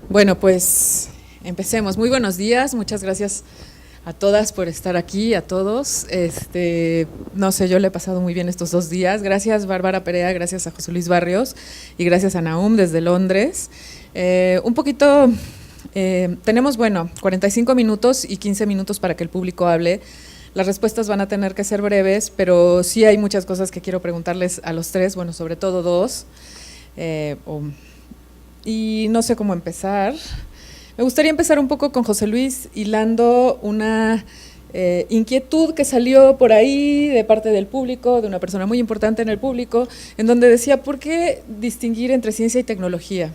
Bueno, pues empecemos. Muy buenos días, muchas gracias a todas por estar aquí, a todos. No sé, yo le he pasado muy bien estos 2 días. Gracias Bárbara Perea, gracias a José Luis Barrios y gracias a Nahum desde Londres. Un poquito, tenemos, 45 minutos y 15 minutos para que el público hable. Las respuestas van a tener que ser breves, pero sí hay muchas cosas que quiero preguntarles a los tres, bueno, sobre todo dos. Y no sé cómo empezar. Me gustaría empezar un poco con José Luis, hilando una inquietud que salió por ahí de parte del público, de una persona muy importante en el público, en donde decía, ¿por qué distinguir entre ciencia y tecnología?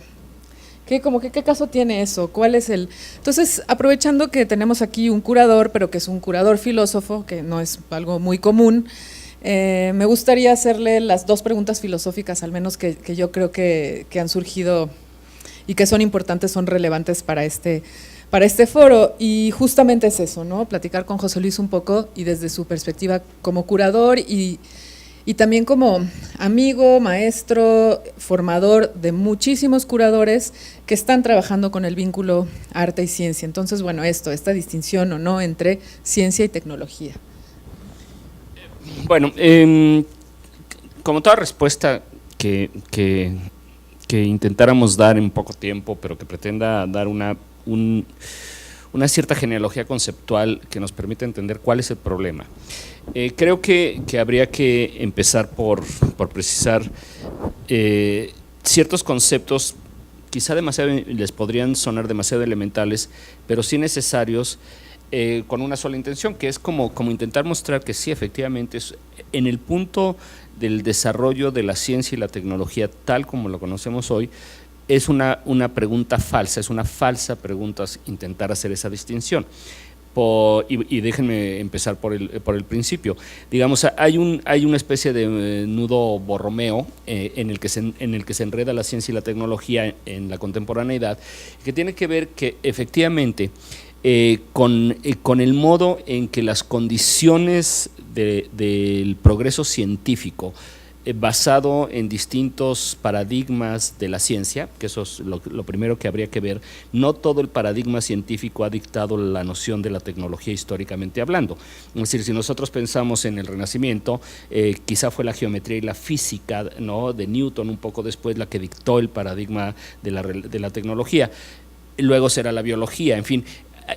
¿Qué caso tiene eso? ¿Cuál es el...? Entonces, aprovechando que tenemos aquí un curador, pero que es un curador filósofo, que no es algo muy común, me gustaría hacerle las dos preguntas filosóficas, al menos que yo creo que han surgido y que son importantes, son relevantes para este foro. Y justamente es eso, ¿no? Platicar con José Luis un poco y desde su perspectiva como curador y también como amigo, maestro, formador de muchísimos curadores que están trabajando con el vínculo arte y ciencia. Entonces, bueno, esta distinción o no entre ciencia y tecnología. Bueno, como toda respuesta que intentáramos dar en poco tiempo, pero que pretenda dar una cierta genealogía conceptual que nos permita entender cuál es el problema. Creo que habría que empezar por precisar ciertos conceptos, quizá les podrían sonar demasiado elementales, pero sí necesarios, con una sola intención, que es como intentar mostrar que sí, efectivamente, en el punto del desarrollo de la ciencia y la tecnología tal como lo conocemos hoy, es una pregunta falsa, es una falsa pregunta intentar hacer esa distinción. Y déjenme empezar por el principio. Digamos, hay una especie de nudo borromeo en el que se enreda la ciencia y la tecnología en la contemporaneidad, que tiene que ver que efectivamente con el modo en que las condiciones del progreso científico basado en distintos paradigmas de la ciencia, que eso es lo primero que habría que ver. No todo el paradigma científico ha dictado la noción de la tecnología históricamente hablando. Es decir, si nosotros pensamos en el Renacimiento, quizá fue la geometría y la física, ¿no?, de Newton un poco después la que dictó el paradigma de la tecnología. Luego será la biología, en fin.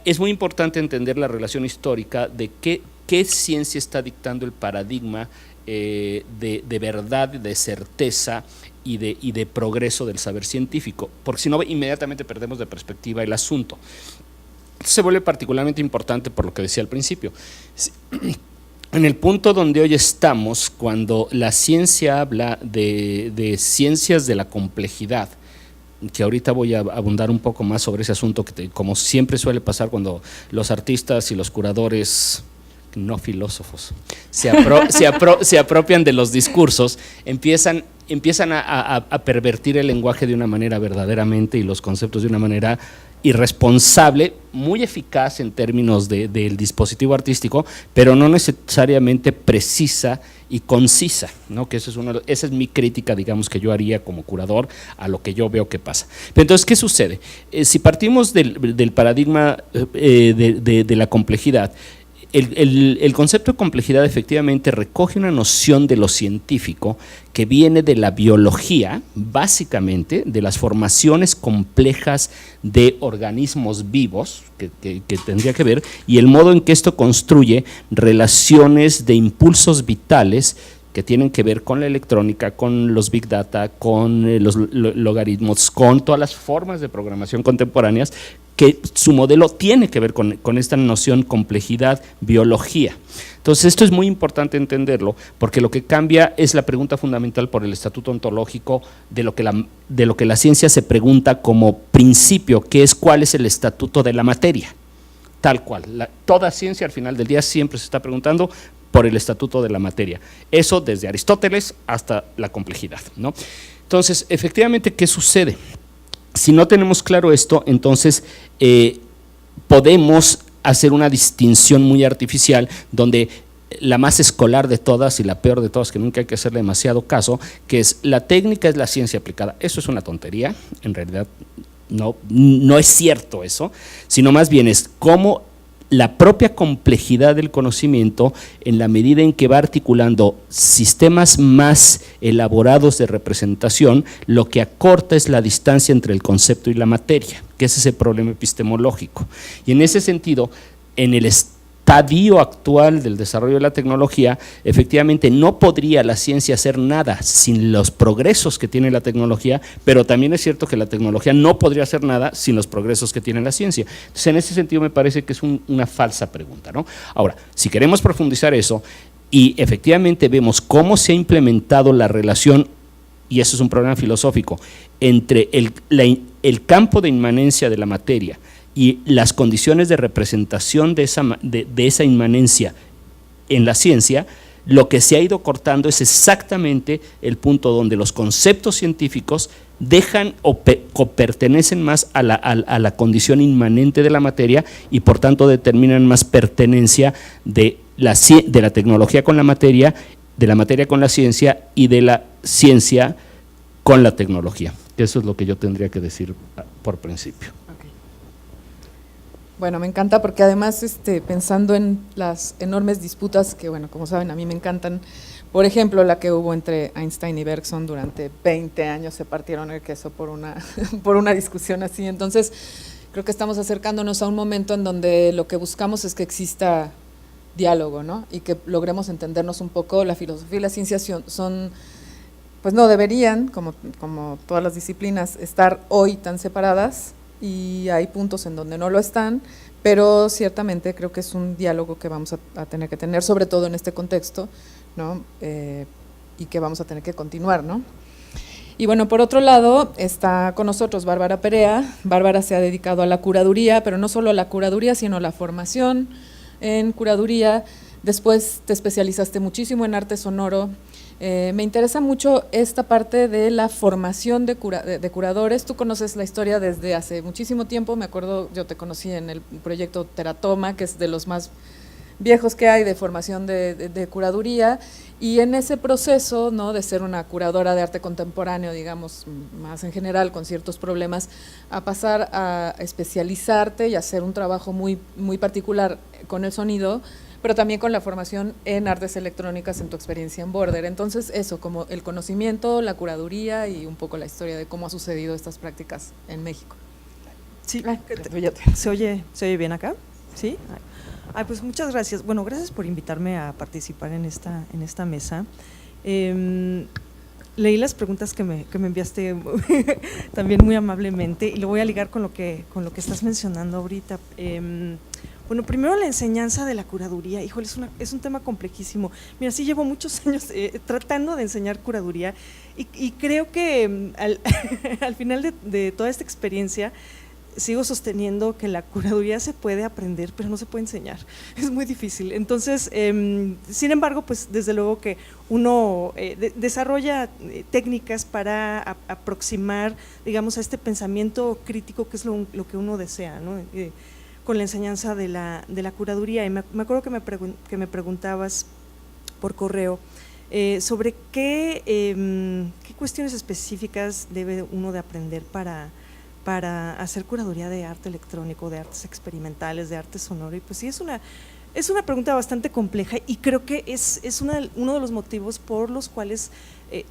Es muy importante entender la relación histórica de qué ciencia está dictando el paradigma de verdad, de certeza y de progreso del saber científico, porque si no, inmediatamente perdemos de perspectiva el asunto. Esto se vuelve particularmente importante por lo que decía al principio. En el punto donde hoy estamos, cuando la ciencia habla de ciencias de la complejidad, que ahorita voy a abundar un poco más sobre ese asunto, que como siempre suele pasar cuando los artistas y los curadores no filósofos se apropian de los discursos, empiezan a pervertir el lenguaje de una manera verdaderamente y los conceptos de una manera irresponsable, muy eficaz en términos del dispositivo artístico, pero no necesariamente precisa y concisa, ¿no? Que esa es mi crítica, digamos, que yo haría como curador a lo que yo veo que pasa. Pero entonces, ¿qué sucede? Si partimos del paradigma de la complejidad, el concepto de complejidad efectivamente recoge una noción de lo científico que viene de la biología, básicamente de las formaciones complejas de organismos vivos, que tendría que ver, y el modo en que esto construye relaciones de impulsos vitales que tienen que ver con la electrónica, con los big data, con los logaritmos, con todas las formas de programación contemporáneas, que su modelo tiene que ver con esta noción complejidad, biología. Entonces, esto es muy importante entenderlo, porque lo que cambia es la pregunta fundamental por el estatuto ontológico de lo que la ciencia se pregunta como principio, que es cuál es el estatuto de la materia, tal cual. Toda ciencia al final del día siempre se está preguntando por el estatuto de la materia. Eso desde Aristóteles hasta la complejidad, ¿no? Entonces, efectivamente, ¿qué sucede? Si no tenemos claro esto, entonces podemos hacer una distinción muy artificial donde la más escolar de todas y la peor de todas, que nunca hay que hacerle demasiado caso, que es la técnica es la ciencia aplicada. Eso es una tontería, en realidad no es cierto eso, sino más bien es cómo la propia complejidad del conocimiento, en la medida en que va articulando sistemas más elaborados de representación, lo que acorta es la distancia entre el concepto y la materia, que es ese problema epistemológico. Y en ese sentido, en el estadio actual del desarrollo de la tecnología, efectivamente no podría la ciencia hacer nada sin los progresos que tiene la tecnología, pero también es cierto que la tecnología no podría hacer nada sin los progresos que tiene la ciencia. Entonces, en ese sentido me parece que es una falsa pregunta, ¿no? Ahora, si queremos profundizar eso y efectivamente vemos cómo se ha implementado la relación, y eso es un problema filosófico, entre el campo de inmanencia de la materia y las condiciones de representación de esa inmanencia en la ciencia, lo que se ha ido cortando es exactamente el punto donde los conceptos científicos dejan o pertenecen más a la condición inmanente de la materia y por tanto determinan más pertenencia de la tecnología con la materia, de la materia con la ciencia y de la ciencia con la tecnología. Eso es lo que yo tendría que decir por principio. Bueno, me encanta porque además pensando en las enormes disputas que, bueno, como saben, a mí me encantan, por ejemplo, la que hubo entre Einstein y Bergson durante 20 años, se partieron el queso por una discusión así. Entonces, creo que estamos acercándonos a un momento en donde lo que buscamos es que exista diálogo, ¿no? Y que logremos entendernos un poco. La filosofía y la ciencia son pues no deberían, como todas las disciplinas, estar hoy tan separadas, y hay puntos en donde no lo están, pero ciertamente creo que es un diálogo que vamos a tener que tener, sobre todo en este contexto, ¿no? Y que vamos a tener que continuar, ¿no? Y bueno, por otro lado, está con nosotros Bárbara Perea. Bárbara se ha dedicado a la curaduría, pero no solo a la curaduría, sino a la formación en curaduría. Después te especializaste muchísimo en arte sonoro. Me interesa mucho esta parte de la formación de curadores. Tú conoces la historia desde hace muchísimo tiempo. Me acuerdo, yo te conocí en el proyecto Teratoma, que es de los más viejos que hay de formación de curaduría, y en ese proceso, ¿no?, de ser una curadora de arte contemporáneo, digamos, más en general, con ciertos problemas, a pasar a especializarte y hacer un trabajo muy, muy particular con el sonido, pero también con la formación en artes electrónicas en tu experiencia en Border. Entonces, eso, como el conocimiento, la curaduría y un poco la historia de cómo ha sucedido estas prácticas en México. Sí, ¿se oye bien acá? ¿Sí? Pues muchas gracias. Bueno, gracias por invitarme a participar en esta mesa. Leí las preguntas que me enviaste también muy amablemente y lo voy a ligar con lo que estás mencionando ahorita. Bueno, primero la enseñanza de la curaduría. Híjole, es un tema complejísimo. Mira, sí llevo muchos años tratando de enseñar curaduría y creo que al final de toda esta experiencia sigo sosteniendo que la curaduría se puede aprender, pero no se puede enseñar. Es muy difícil. Entonces, sin embargo, pues desde luego que uno desarrolla técnicas para aproximar, digamos, a este pensamiento crítico que es lo que uno desea, ¿no? Con la enseñanza de la curaduría. Y me acuerdo que me preguntabas por correo sobre qué cuestiones específicas debe uno de aprender para hacer curaduría de arte electrónico, de artes experimentales, de arte sonoro. Y pues sí, es una pregunta bastante compleja y creo que es uno de los motivos por los cuales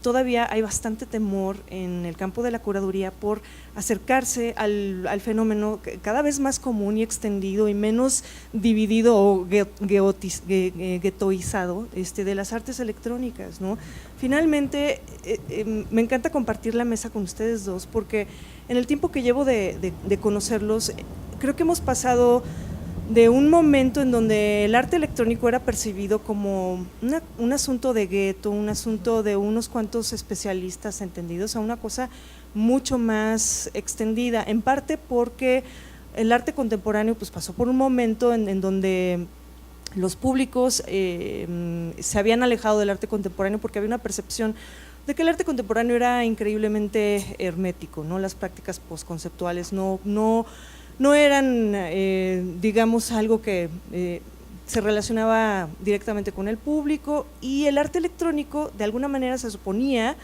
todavía hay bastante temor en el campo de la curaduría por acercarse al fenómeno cada vez más común y extendido y menos dividido o guetoizado de las artes electrónicas, ¿no? Finalmente, me encanta compartir la mesa con ustedes dos porque en el tiempo que llevo de conocerlos, creo que hemos pasado de un momento en donde el arte electrónico era percibido como un asunto de gueto, un asunto de unos cuantos especialistas entendidos, a una cosa mucho más extendida, en parte porque el arte contemporáneo pues pasó por un momento en donde los públicos se habían alejado del arte contemporáneo porque había una percepción de que el arte contemporáneo era increíblemente hermético, ¿no? Las prácticas postconceptuales no eran, digamos, algo que se relacionaba directamente con el público, y el arte electrónico de alguna manera se suponía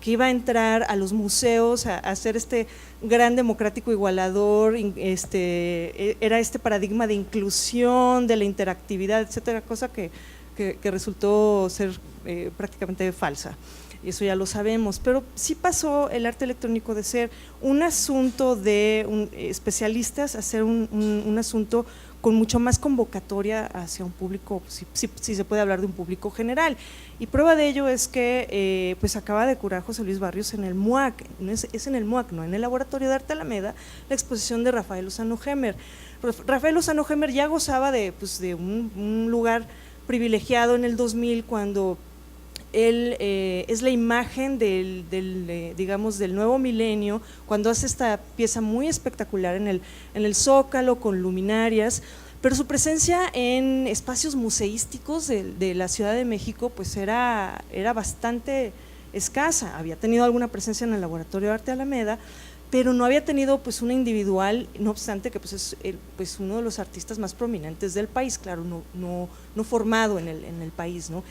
que iba a entrar a los museos a hacer este gran democrático igualador, era este paradigma de inclusión, de la interactividad, etcétera, cosa que resultó ser prácticamente falsa. Y eso ya lo sabemos, pero sí pasó el arte electrónico de ser un asunto de especialistas a ser un asunto con mucho más convocatoria hacia un público, si se puede hablar de un público general. Y prueba de ello es que pues acaba de curar José Luis Barrios en el MUAC, es en el MUAC, no en el Laboratorio de Arte Alameda, la exposición de Rafael Lozano Hemer. Rafael Lozano Hemer ya gozaba de un lugar privilegiado en el 2000 cuando él es la imagen digamos, del nuevo milenio, cuando hace esta pieza muy espectacular en el Zócalo con luminarias, pero su presencia en espacios museísticos de la Ciudad de México pues era bastante escasa. Había tenido alguna presencia en el Laboratorio de Arte Alameda, pero no había tenido pues una individual, no obstante que pues es pues uno de los artistas más prominentes del país, claro, no formado en el país, ¿no?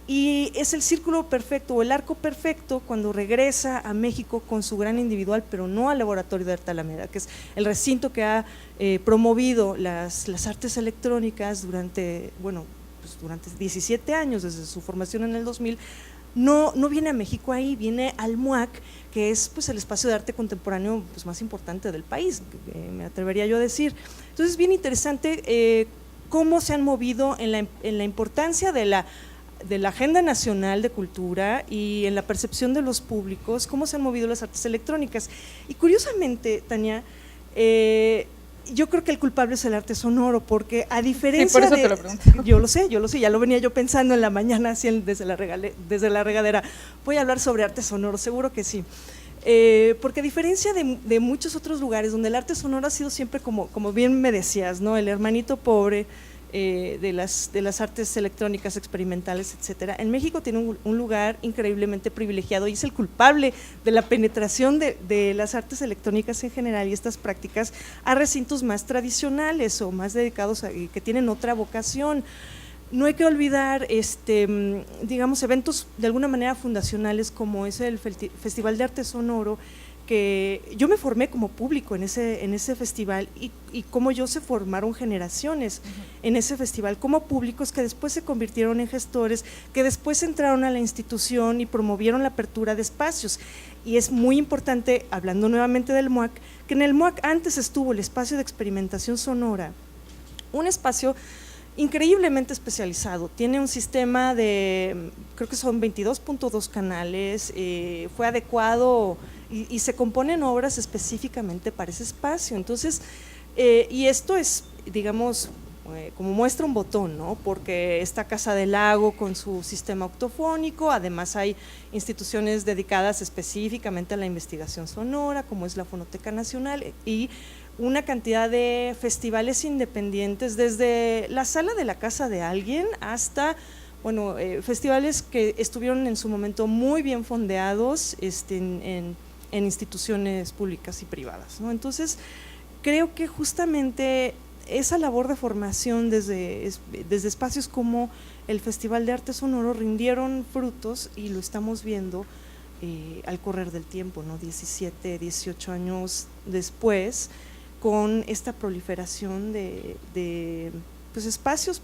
Y es el círculo perfecto o el arco perfecto cuando regresa a México con su gran individual, pero no al Laboratorio de Arte Alameda, que es el recinto que ha promovido las artes electrónicas durante 17 años, desde su formación en el 2000. No viene a México ahí, viene al MUAC, que es pues el espacio de arte contemporáneo pues más importante del país, me atrevería yo a decir. Entonces, bien interesante cómo se han movido en la importancia de la agenda nacional de cultura y en la percepción de los públicos, cómo se han movido las artes electrónicas. Y curiosamente, Tania, yo creo que el culpable es el arte sonoro, porque a diferencia por eso te lo pregunto. Yo lo sé, ya lo venía yo pensando en la mañana, así desde la regadera, voy a hablar sobre arte sonoro, seguro que sí. Porque a diferencia de muchos otros lugares donde el arte sonoro ha sido siempre, como bien me decías, ¿no?, el hermanito pobre de las artes electrónicas experimentales, etcétera, en México tiene un lugar increíblemente privilegiado y es el culpable de la penetración de las artes electrónicas en general y estas prácticas a recintos más tradicionales o más dedicados que tienen otra vocación. No hay que olvidar, digamos, eventos de alguna manera fundacionales como es el Festival de Arte Sonoro, que yo me formé como público en ese festival y cómo se formaron generaciones en ese festival como públicos que después se convirtieron en gestores, que después entraron a la institución y promovieron la apertura de espacios. Y es muy importante, hablando nuevamente del MUAC, que en el MUAC antes estuvo el espacio de experimentación sonora, un espacio increíblemente especializado, tiene un sistema de, creo que son 22.2 canales, fue adecuado y se componen obras específicamente para ese espacio. Entonces, y esto es, digamos, como muestra un botón, ¿no?, porque está Casa del Lago con su sistema octofónico, además hay instituciones dedicadas específicamente a la investigación sonora, como es la Fonoteca Nacional, y una cantidad de festivales independientes, desde la sala de la casa de alguien hasta, festivales que estuvieron en su momento muy bien fondeados en instituciones públicas y privadas, ¿no? Entonces, creo que justamente esa labor de formación desde espacios como el Festival de Arte Sonoro rindieron frutos y lo estamos viendo al correr del tiempo, ¿no?, 17, 18 años después, con esta proliferación de espacios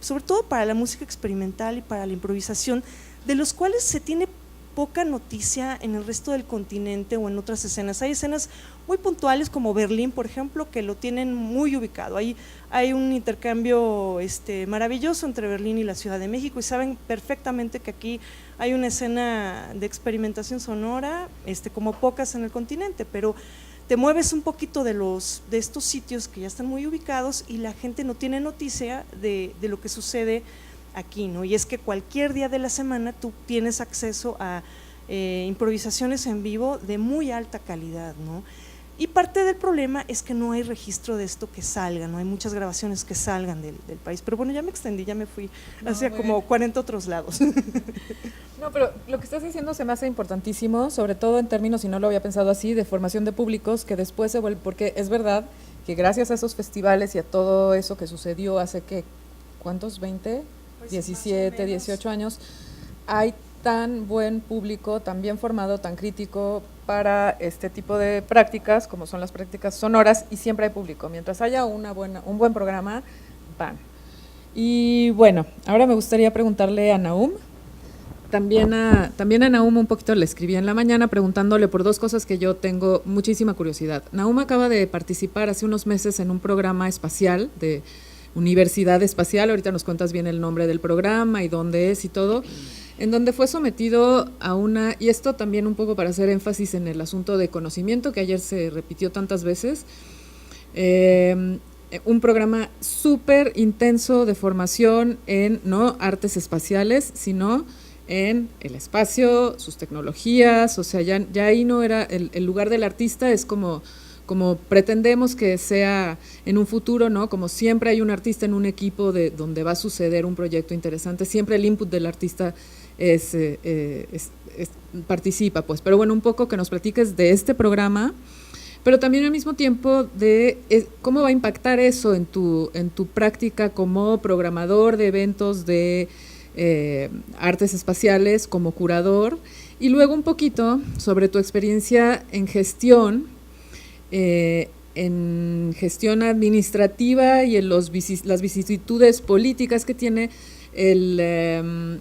sobre todo para la música experimental y para la improvisación, de los cuales se tiene poca noticia en el resto del continente o en otras escenas. Hay escenas muy puntuales como Berlín, por ejemplo, que lo tienen muy ubicado. Hay un intercambio maravilloso entre Berlín y la Ciudad de México y saben perfectamente que aquí hay una escena de experimentación sonora como pocas en el continente, pero te mueves un poquito de estos sitios que ya están muy ubicados y la gente no tiene noticia de lo que sucede aquí, ¿no? Y es que cualquier día de la semana tú tienes acceso a improvisaciones en vivo de muy alta calidad, ¿no? Y parte del problema es que no hay registro de esto que salga, no hay muchas grabaciones que salgan del país. Pero bueno, ya me extendí, ya me fui hacia como 40 otros lados. No, pero lo que estás diciendo se me hace importantísimo, sobre todo en términos, y no lo había pensado así, de formación de públicos que después se vuelve, porque es verdad que gracias a esos festivales y a todo eso que sucedió hace que, ¿cuántos? ¿20? Pues 17, 18 años, hay tan buen público, tan bien formado, tan crítico para este tipo de prácticas, como son las prácticas sonoras, y siempre hay público. Mientras haya un buen programa, van. Y bueno, ahora me gustaría preguntarle a Nahum. También a Nahum un poquito le escribí en la mañana preguntándole por dos cosas que yo tengo muchísima curiosidad. Nahum acaba de participar hace unos meses en un programa espacial de Universidad Espacial, ahorita nos cuentas bien el nombre del programa y dónde es y todo, en donde fue sometido a y esto también un poco para hacer énfasis en el asunto de conocimiento, que ayer se repitió tantas veces, un programa súper intenso de formación en no artes espaciales, sino en el espacio, sus tecnologías, o sea, ya ahí no era el lugar del artista, es como pretendemos que sea en un futuro, ¿no? Como siempre hay un artista en un equipo donde va a suceder un proyecto interesante, siempre el input del artista participa, pues. Pero bueno, un poco que nos platiques de este programa, pero también al mismo tiempo de cómo va a impactar eso en tu práctica como programador de eventos de artes espaciales, como curador, y luego un poquito sobre tu experiencia en gestión administrativa y en las vicisitudes políticas que tiene el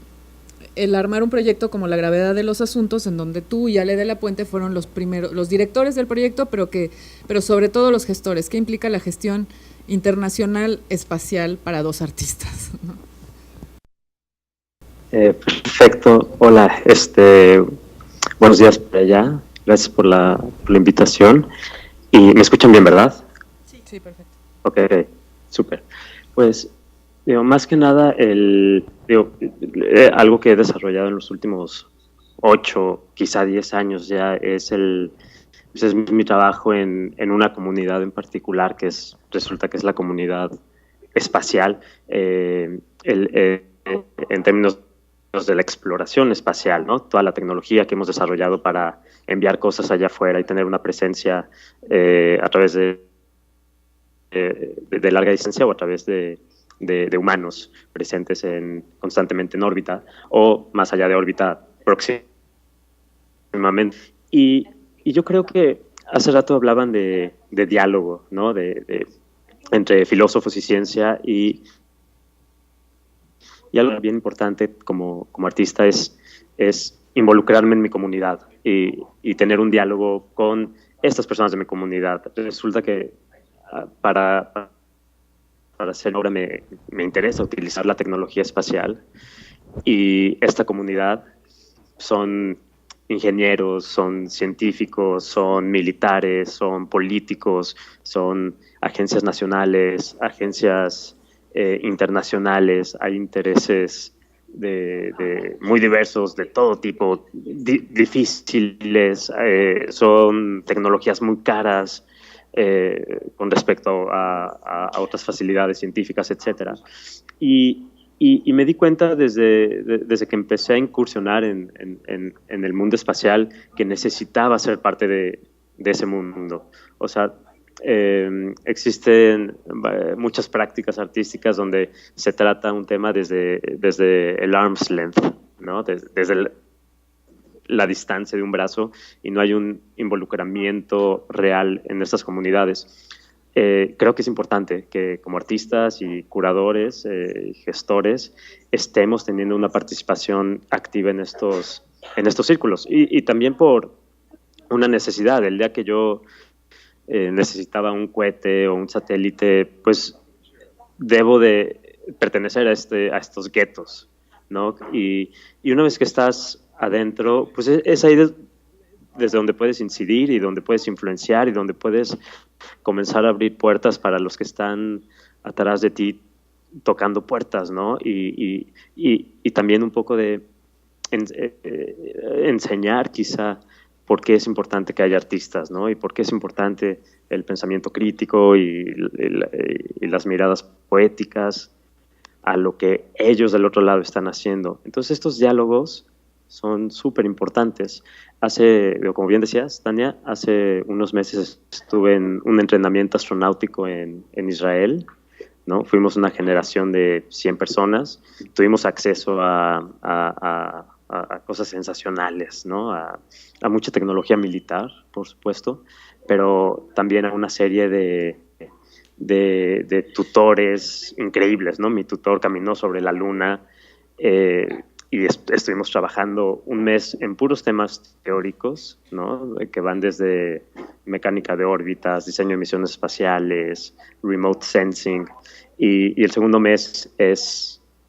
armar un proyecto como La gravedad de los asuntos, en donde tú y Ale de la Puente fueron los directores del proyecto, pero sobre todo los gestores. ¿Qué implica la gestión internacional espacial para dos artistas, ¿no? Perfecto. Hola, buenos días por allá. Gracias por la invitación. ¿Y me escuchan bien, verdad? Sí, perfecto. Ok, súper. Pues, más que nada, algo que he desarrollado en los últimos 8, quizá 10 años ya, es mi trabajo en una comunidad en particular, resulta que es la comunidad espacial, en términos de la exploración espacial, ¿no? Toda la tecnología que hemos desarrollado para enviar cosas allá afuera y tener una presencia a través de larga distancia o a través de humanos presentes constantemente en órbita o más allá de órbita próximamente. Y yo creo que hace rato hablaban de diálogo, ¿no? Entre filósofos y ciencia, y algo bien importante como artista es involucrarme en mi comunidad y tener un diálogo con estas personas de mi comunidad. Resulta que para hacer obra me interesa utilizar la tecnología espacial, y esta comunidad son ingenieros, son científicos, son militares, son políticos, son agencias nacionales, agencias internacionales. Hay intereses muy diversos, de todo tipo, difíciles, son tecnologías muy caras con respecto a otras facilidades científicas, etcétera. Y me di cuenta desde que empecé a incursionar en el mundo espacial que necesitaba ser parte de ese mundo. O sea, existen muchas prácticas artísticas donde se trata un tema desde el arm's length, ¿no? Desde la distancia de un brazo, y no hay un involucramiento real en estas comunidades. Creo que es importante que como artistas y curadores, gestores, estemos teniendo una participación activa en estos círculos, y también por una necesidad. El día que yo necesitaba un cohete o un satélite, pues debo de pertenecer a estos guetos, ¿no? Y una vez que estás adentro, pues es ahí desde donde puedes incidir y donde puedes influenciar y donde puedes comenzar a abrir puertas para los que están atrás de ti tocando puertas, ¿no? Y también un poco de enseñar quizá por qué es importante que haya artistas, ¿no? Y por qué es importante el pensamiento crítico y las miradas poéticas a lo que ellos del otro lado están haciendo. Entonces estos diálogos son súper importantes. Como bien decías, Tania, hace unos meses estuve en un entrenamiento astronáutico en Israel, ¿no? Fuimos una generación de 100 personas, tuvimos acceso a a cosas sensacionales, ¿no? A mucha tecnología militar, por supuesto, pero también a una serie de tutores increíbles, ¿no? Mi tutor caminó sobre la luna y estuvimos trabajando un mes en puros temas teóricos, ¿no? Que van desde mecánica de órbitas, diseño de misiones espaciales, remote sensing, y el segundo mes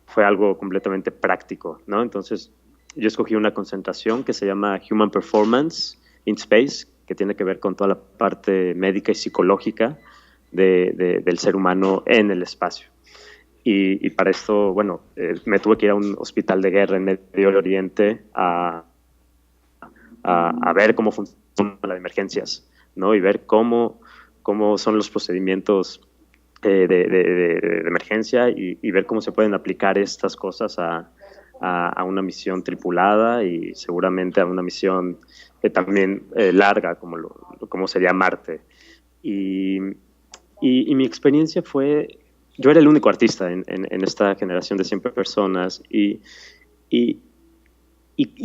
fue algo completamente práctico, ¿no? Entonces, yo escogí una concentración que se llama Human Performance in Space, que tiene que ver con toda la parte médica y psicológica del ser humano en el espacio. Y para esto, bueno, me tuve que ir a un hospital de guerra en Medio Oriente a ver cómo funcionan las emergencias, ¿no? Y ver cómo son los procedimientos de emergencia y ver cómo se pueden aplicar estas cosas a una misión tripulada y seguramente a una misión también larga, como sería Marte. Y mi experiencia fue, yo era el único artista en esta generación de 100 personas y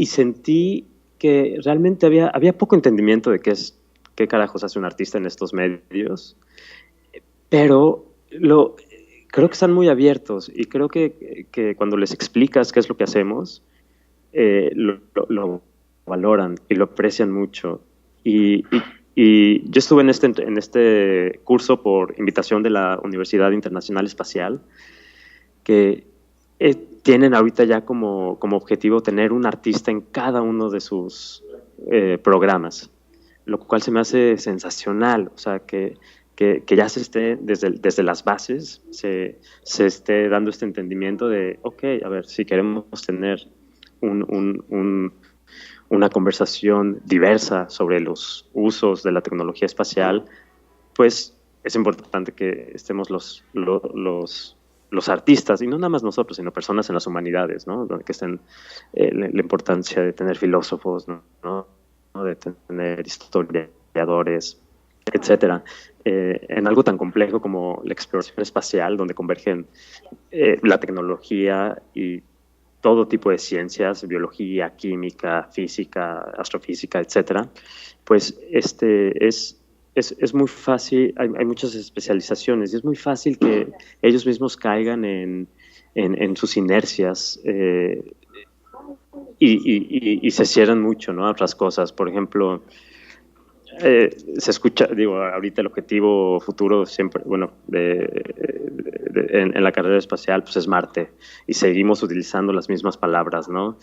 sentí que realmente había poco entendimiento de qué carajos hace un artista en estos medios, pero creo que están muy abiertos y creo que cuando les explicas qué es lo que hacemos, lo valoran y lo aprecian mucho. Y yo estuve en este curso por invitación de la Universidad Internacional Espacial, que tienen ahorita ya como objetivo tener un artista en cada uno de sus programas, lo cual se me hace sensacional, o sea, que ya se esté desde las bases, se esté dando este entendimiento de, ok, a ver, si queremos tener una conversación diversa sobre los usos de la tecnología espacial, pues es importante que estemos los artistas, y no nada más nosotros, sino personas en las humanidades, ¿no? Que estén la importancia de tener filósofos, ¿no? De tener historiadores, etcétera, en algo tan complejo como la exploración espacial, donde convergen la tecnología y todo tipo de ciencias, biología, química, física, astrofísica, etcétera, pues es muy fácil, hay muchas especializaciones y es muy fácil que ellos mismos caigan en sus inercias y se cierran mucho, ¿no? A otras cosas. Por ejemplo, se escucha, digo, ahorita el objetivo futuro siempre, bueno, en la carrera espacial, pues es Marte, y seguimos utilizando las mismas palabras, ¿no?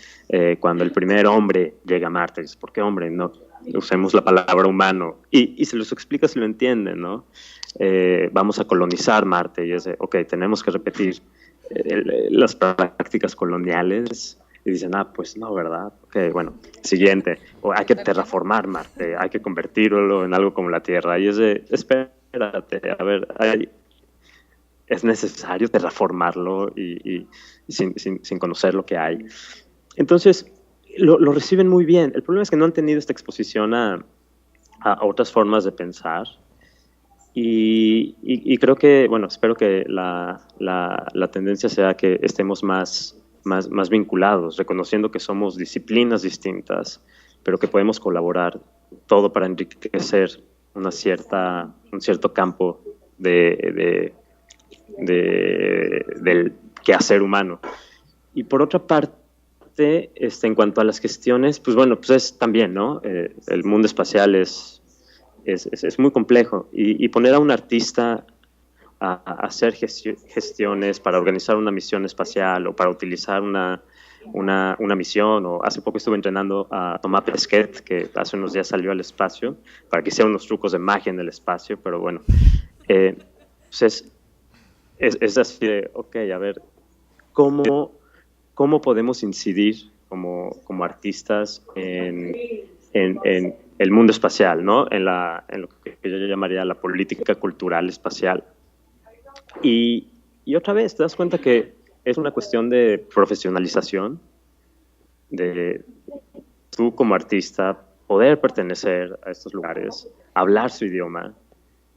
Cuando el primer hombre llega a Marte, dices, ¿por qué hombre? No, usemos la palabra humano, y se los explica si lo entienden, ¿no? Vamos a colonizar Marte, y es de, ok, tenemos que repetir las prácticas coloniales. Y dicen, pues no, ¿verdad? Ok, bueno, siguiente. O hay que terraformar Marte, hay que convertirlo en algo como la Tierra. Y es de, espérate, a ver, es necesario terraformarlo y sin conocer lo que hay. Entonces, lo reciben muy bien. El problema es que no han tenido esta exposición a otras formas de pensar. Y creo que, bueno, espero que la tendencia sea que estemos más vinculados, reconociendo que somos disciplinas distintas, pero que podemos colaborar todo para enriquecer un cierto campo del quehacer humano. Y por otra parte, en cuanto a las gestiones, pues bueno, pues es también, ¿no? El mundo espacial es muy complejo y poner a un artista a hacer gestiones para organizar una misión espacial o para utilizar una misión, o hace poco estuve entrenando a Thomas Pesquet, que hace unos días salió al espacio, para que hiciera unos trucos de magia en el espacio, pero bueno, pues es así de, ok, a ver, ¿cómo podemos incidir como artistas en el mundo espacial, ¿no? En lo que yo llamaría la política cultural espacial. Y otra vez te das cuenta que es una cuestión de profesionalización, de tú como artista poder pertenecer a estos lugares, hablar su idioma,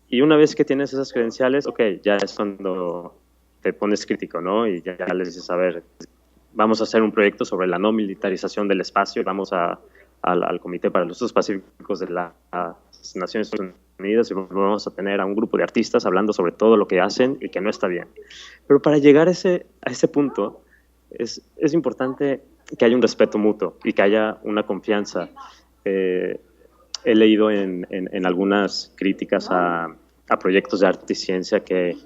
y una vez que tienes esas credenciales, ok, ya es cuando te pones crítico, ¿no? Y ya les dices, a ver, vamos a hacer un proyecto sobre la no militarización del espacio, vamos al Comité para los Usos Pacíficos de las Naciones Unidas y vamos a tener a un grupo de artistas hablando sobre todo lo que hacen y que no está bien. Pero para llegar a ese punto es importante que haya un respeto mutuo y que haya una confianza. He leído en algunas críticas a proyectos de arte y ciencia que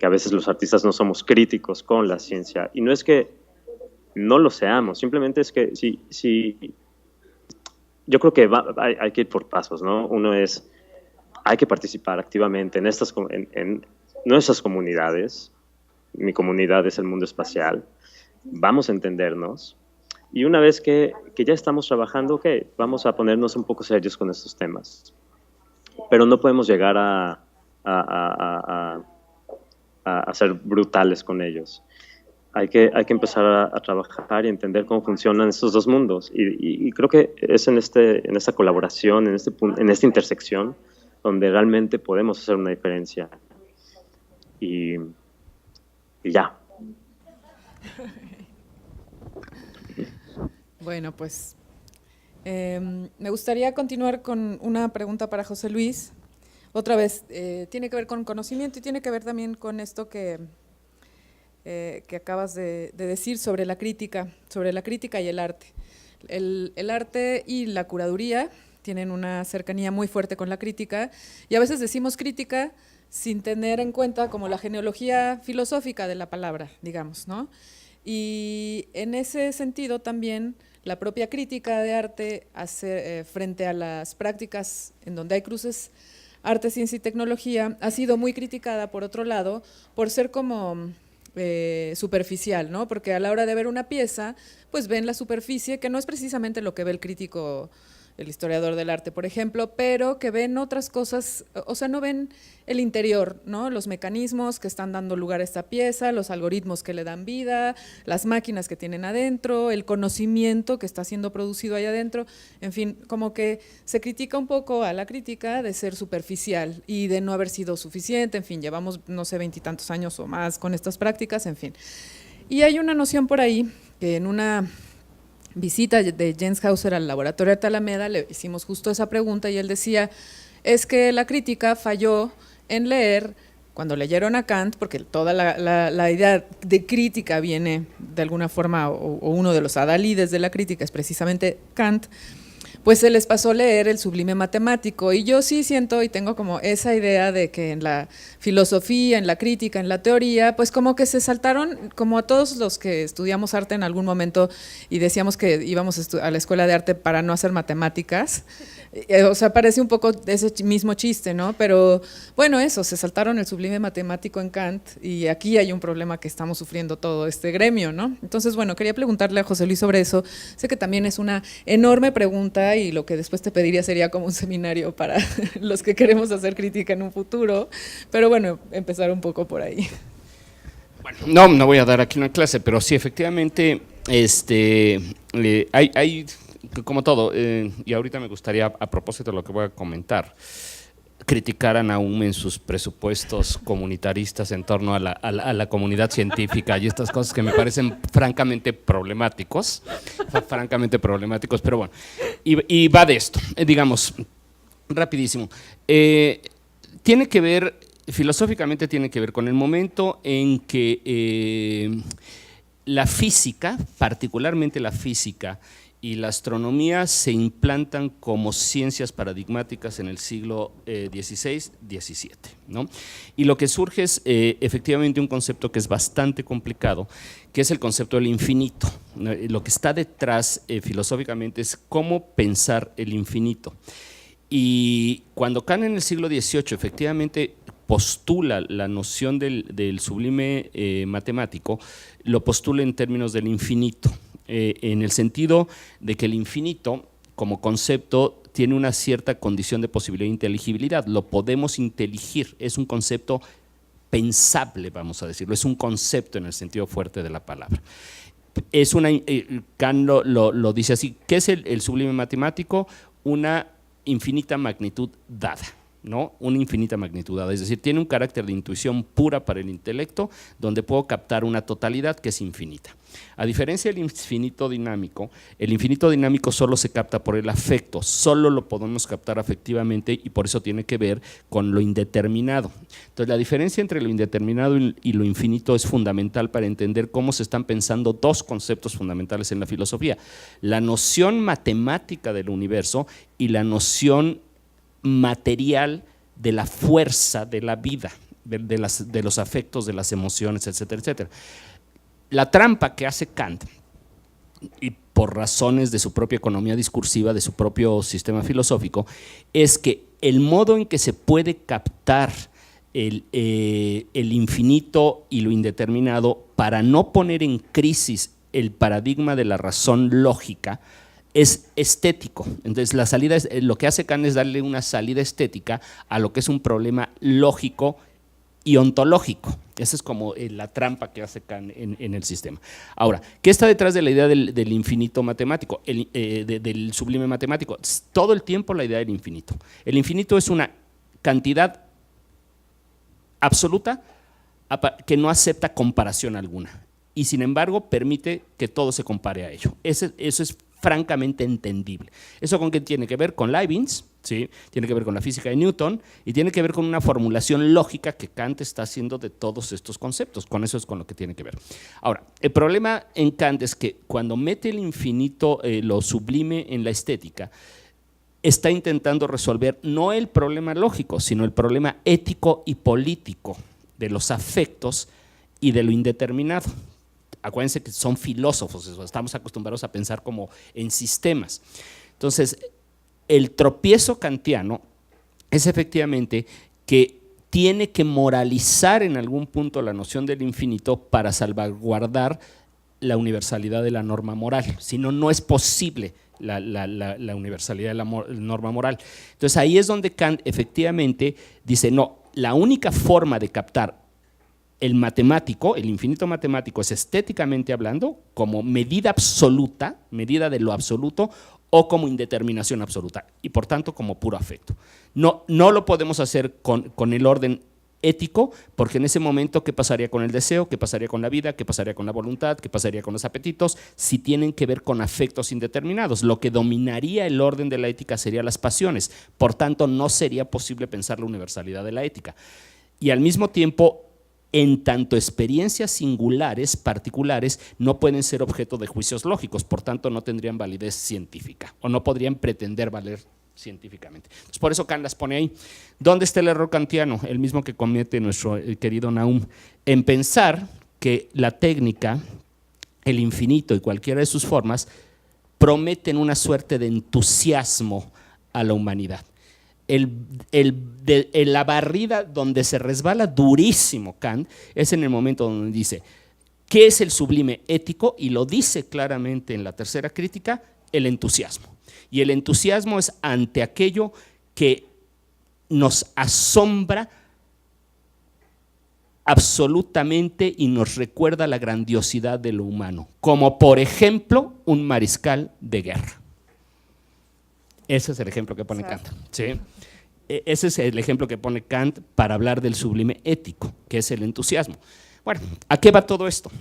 a veces los artistas no somos críticos con la ciencia. Y no es que no lo seamos, simplemente es que sí, yo creo que hay que ir por pasos, ¿no? Uno es, hay que participar activamente en nuestras comunidades. Mi comunidad es el mundo espacial. Vamos a entendernos. Y una vez que ya estamos trabajando, ok, vamos a ponernos un poco serios con estos temas. Pero no podemos llegar a ser brutales con ellos. Hay que empezar a trabajar y entender cómo funcionan estos dos mundos. Y creo que es en esta colaboración, en esta intersección, donde realmente podemos hacer una diferencia. Y ya. Bueno, pues me gustaría continuar con una pregunta para José Luis. Otra vez, tiene que ver con conocimiento y tiene que ver también con esto que acabas de decir sobre la crítica y el arte. El arte y la curaduría tienen una cercanía muy fuerte con la crítica y a veces decimos crítica sin tener en cuenta como la genealogía filosófica de la palabra, digamos, ¿no? Y en ese sentido también la propia crítica de arte frente a las prácticas en donde hay cruces arte, ciencia y tecnología ha sido muy criticada, por otro lado, por ser como superficial, ¿no? Porque a la hora de ver una pieza, pues ven la superficie, que no es precisamente lo que ve el crítico, el historiador del arte, por ejemplo, pero que ven otras cosas, o sea, no ven el interior, ¿no? Los mecanismos que están dando lugar a esta pieza, los algoritmos que le dan vida, las máquinas que tienen adentro, el conocimiento que está siendo producido ahí adentro, en fin, como que se critica un poco a la crítica de ser superficial y de no haber sido suficiente, en fin, llevamos, no sé, 20 y tantos años o más con estas prácticas, en fin. Y hay una noción por ahí que en una visita de Jens Hauser al laboratorio de Alameda le hicimos justo esa pregunta y él decía, es que la crítica falló en leer, cuando leyeron a Kant, porque toda la idea de crítica viene de alguna forma, o uno de los adalides de la crítica es precisamente Kant, pues se les pasó leer el Sublime Matemático, y yo sí siento y tengo como esa idea de que en la filosofía, en la crítica, en la teoría, pues como que se saltaron, como a todos los que estudiamos arte en algún momento y decíamos que íbamos a la escuela de arte para no hacer matemáticas, o sea, parece un poco ese mismo chiste, ¿no? Pero bueno, eso, se saltaron el Sublime Matemático en Kant y aquí hay un problema que estamos sufriendo todo este gremio, ¿no? Entonces, bueno, quería preguntarle a José Luis sobre eso. Sé que también es una enorme pregunta y lo que después te pediría sería como un seminario para los que queremos hacer crítica en un futuro, pero bueno, empezar un poco por ahí. Bueno, no voy a dar aquí una clase, pero sí, efectivamente, hay como todo, y ahorita me gustaría, a propósito de lo que voy a comentar, criticar a Nahum en sus presupuestos comunitaristas en torno a la comunidad científica y estas cosas que me parecen francamente problemáticos, pero bueno, y va de esto, digamos, rapidísimo. Tiene que ver, filosóficamente tiene que ver con el momento en que la física, particularmente la física, y la astronomía se implantan como ciencias paradigmáticas en el siglo XVI-XVII, ¿no? Y lo que surge es efectivamente un concepto que es bastante complicado, que es el concepto del infinito. Lo que está detrás filosóficamente es cómo pensar el infinito. Y cuando Kant en el siglo XVIII efectivamente postula la noción del sublime matemático, lo postula en términos del infinito. En el sentido de que el infinito como concepto tiene una cierta condición de posibilidad de inteligibilidad, lo podemos inteligir, es un concepto pensable, vamos a decirlo, es un concepto en el sentido fuerte de la palabra. Kant lo dice así, ¿qué es el sublime matemático? Una infinita magnitud dada, ¿no? Una infinita magnitud dada, es decir, tiene un carácter de intuición pura para el intelecto, donde puedo captar una totalidad que es infinita. A diferencia del infinito dinámico, el infinito dinámico solo se capta por el afecto, solo lo podemos captar afectivamente y por eso tiene que ver con lo indeterminado. Entonces, la diferencia entre lo indeterminado y lo infinito es fundamental para entender cómo se están pensando dos conceptos fundamentales en la filosofía: la noción matemática del universo y la noción material de la fuerza de la vida, de los afectos, de las emociones, etcétera, etcétera. La trampa que hace Kant, y por razones de su propia economía discursiva, de su propio sistema filosófico, es que el modo en que se puede captar el infinito y lo indeterminado para no poner en crisis el paradigma de la razón lógica es estético. Entonces, la salida lo que hace Kant es darle una salida estética a lo que es un problema lógico y ontológico. Esa es como la trampa que hace Kant en el sistema. Ahora, ¿qué está detrás de la idea del infinito matemático, del sublime matemático? Todo el tiempo la idea del infinito. El infinito es una cantidad absoluta que no acepta comparación alguna y sin embargo permite que todo se compare a ello. Eso es francamente entendible. ¿Eso con qué tiene que ver? Con Leibniz, ¿sí? Tiene que ver con la física de Newton y tiene que ver con una formulación lógica que Kant está haciendo de todos estos conceptos. Con eso es con lo que tiene que ver. Ahora, el problema en Kant es que cuando mete el infinito, lo sublime en la estética, está intentando resolver no el problema lógico, sino el problema ético y político de los afectos y de lo indeterminado. Acuérdense que son filósofos, estamos acostumbrados a pensar como en sistemas. Entonces, el tropiezo kantiano es efectivamente que tiene que moralizar en algún punto la noción del infinito para salvaguardar la universalidad de la norma moral, si no, no es posible la universalidad de la norma moral. Entonces, ahí es donde Kant efectivamente dice, no, la única forma de captar el matemático, el infinito matemático, es estéticamente hablando como medida absoluta, medida de lo absoluto, o como indeterminación absoluta, y por tanto como puro afecto. No lo podemos hacer con el orden ético, porque en ese momento, ¿qué pasaría con el deseo? ¿Qué pasaría con la vida? ¿Qué pasaría con la voluntad? ¿Qué pasaría con los apetitos? Si tienen que ver con afectos indeterminados. Lo que dominaría el orden de la ética serían las pasiones, por tanto no sería posible pensar la universalidad de la ética. Y al mismo tiempo, en tanto experiencias singulares, particulares, no pueden ser objeto de juicios lógicos, por tanto no tendrían validez científica o no podrían pretender valer científicamente. Entonces, por eso Kant las pone ahí. ¿Dónde está el error kantiano? El mismo que comete nuestro querido Naum, en pensar que la técnica, el infinito y cualquiera de sus formas prometen una suerte de entusiasmo a la humanidad. La barrida donde se resbala durísimo Kant es en el momento donde dice, ¿qué es el sublime ético? Y lo dice claramente en la tercera crítica, el entusiasmo. Y el entusiasmo es ante aquello que nos asombra absolutamente y nos recuerda la grandiosidad de lo humano, como por ejemplo un mariscal de guerra. Ese es el ejemplo que pone Kant, ¿sí? Ese es el ejemplo que pone Kant para hablar del sublime ético, que es el entusiasmo. Bueno, ¿a qué va todo esto?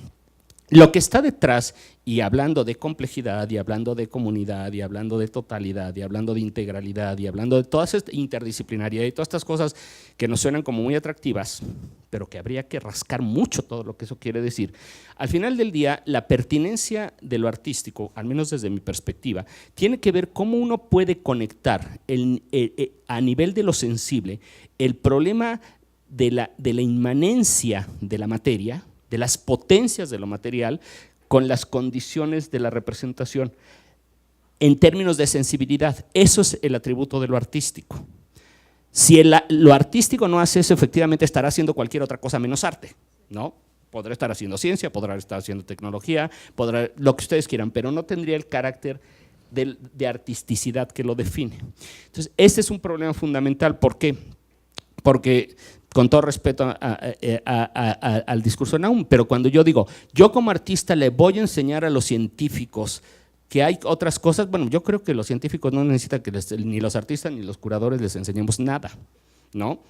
Lo que está detrás, y hablando de complejidad, y hablando de comunidad, y hablando de totalidad, y hablando de integralidad, y hablando de toda esta interdisciplinariedad y todas estas cosas que nos suenan como muy atractivas, pero que habría que rascar mucho todo lo que eso quiere decir. Al final del día, la pertinencia de lo artístico, al menos desde mi perspectiva, tiene que ver cómo uno puede conectar a nivel de lo sensible el problema de la inmanencia de la materia, de las potencias de lo material, con las condiciones de la representación en términos de sensibilidad. Eso es el atributo de lo artístico. Si lo artístico no hace eso, efectivamente estará haciendo cualquier otra cosa menos arte, ¿no? Podrá estar haciendo ciencia, podrá estar haciendo tecnología, podrá lo que ustedes quieran, pero no tendría el carácter de artisticidad que lo define. Entonces, este es un problema fundamental. ¿Por qué? Porque, con todo respeto al discurso de Naum, pero cuando yo digo, yo como artista le voy a enseñar a los científicos que hay otras cosas, bueno, yo creo que los científicos no necesitan que ni los artistas ni los curadores les enseñemos nada. ¿no?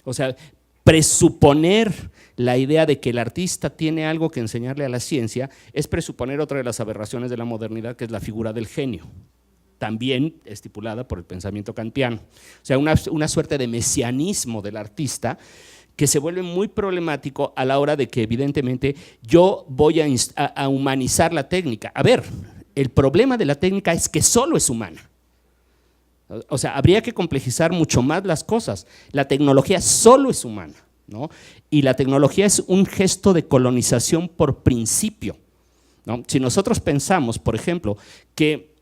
O sea, presuponer la idea de que el artista tiene algo que enseñarle a la ciencia es presuponer otra de las aberraciones de la modernidad, que es la figura del genio, también estipulada por el pensamiento kantiano. O sea, una suerte de mesianismo del artista que se vuelve muy problemático a la hora de que evidentemente yo voy a humanizar la técnica. A ver, el problema de la técnica es que solo es humana. O sea, habría que complejizar mucho más las cosas. La tecnología solo es humana, ¿no? Y la tecnología es un gesto de colonización por principio, ¿no? Si nosotros pensamos, por ejemplo, que,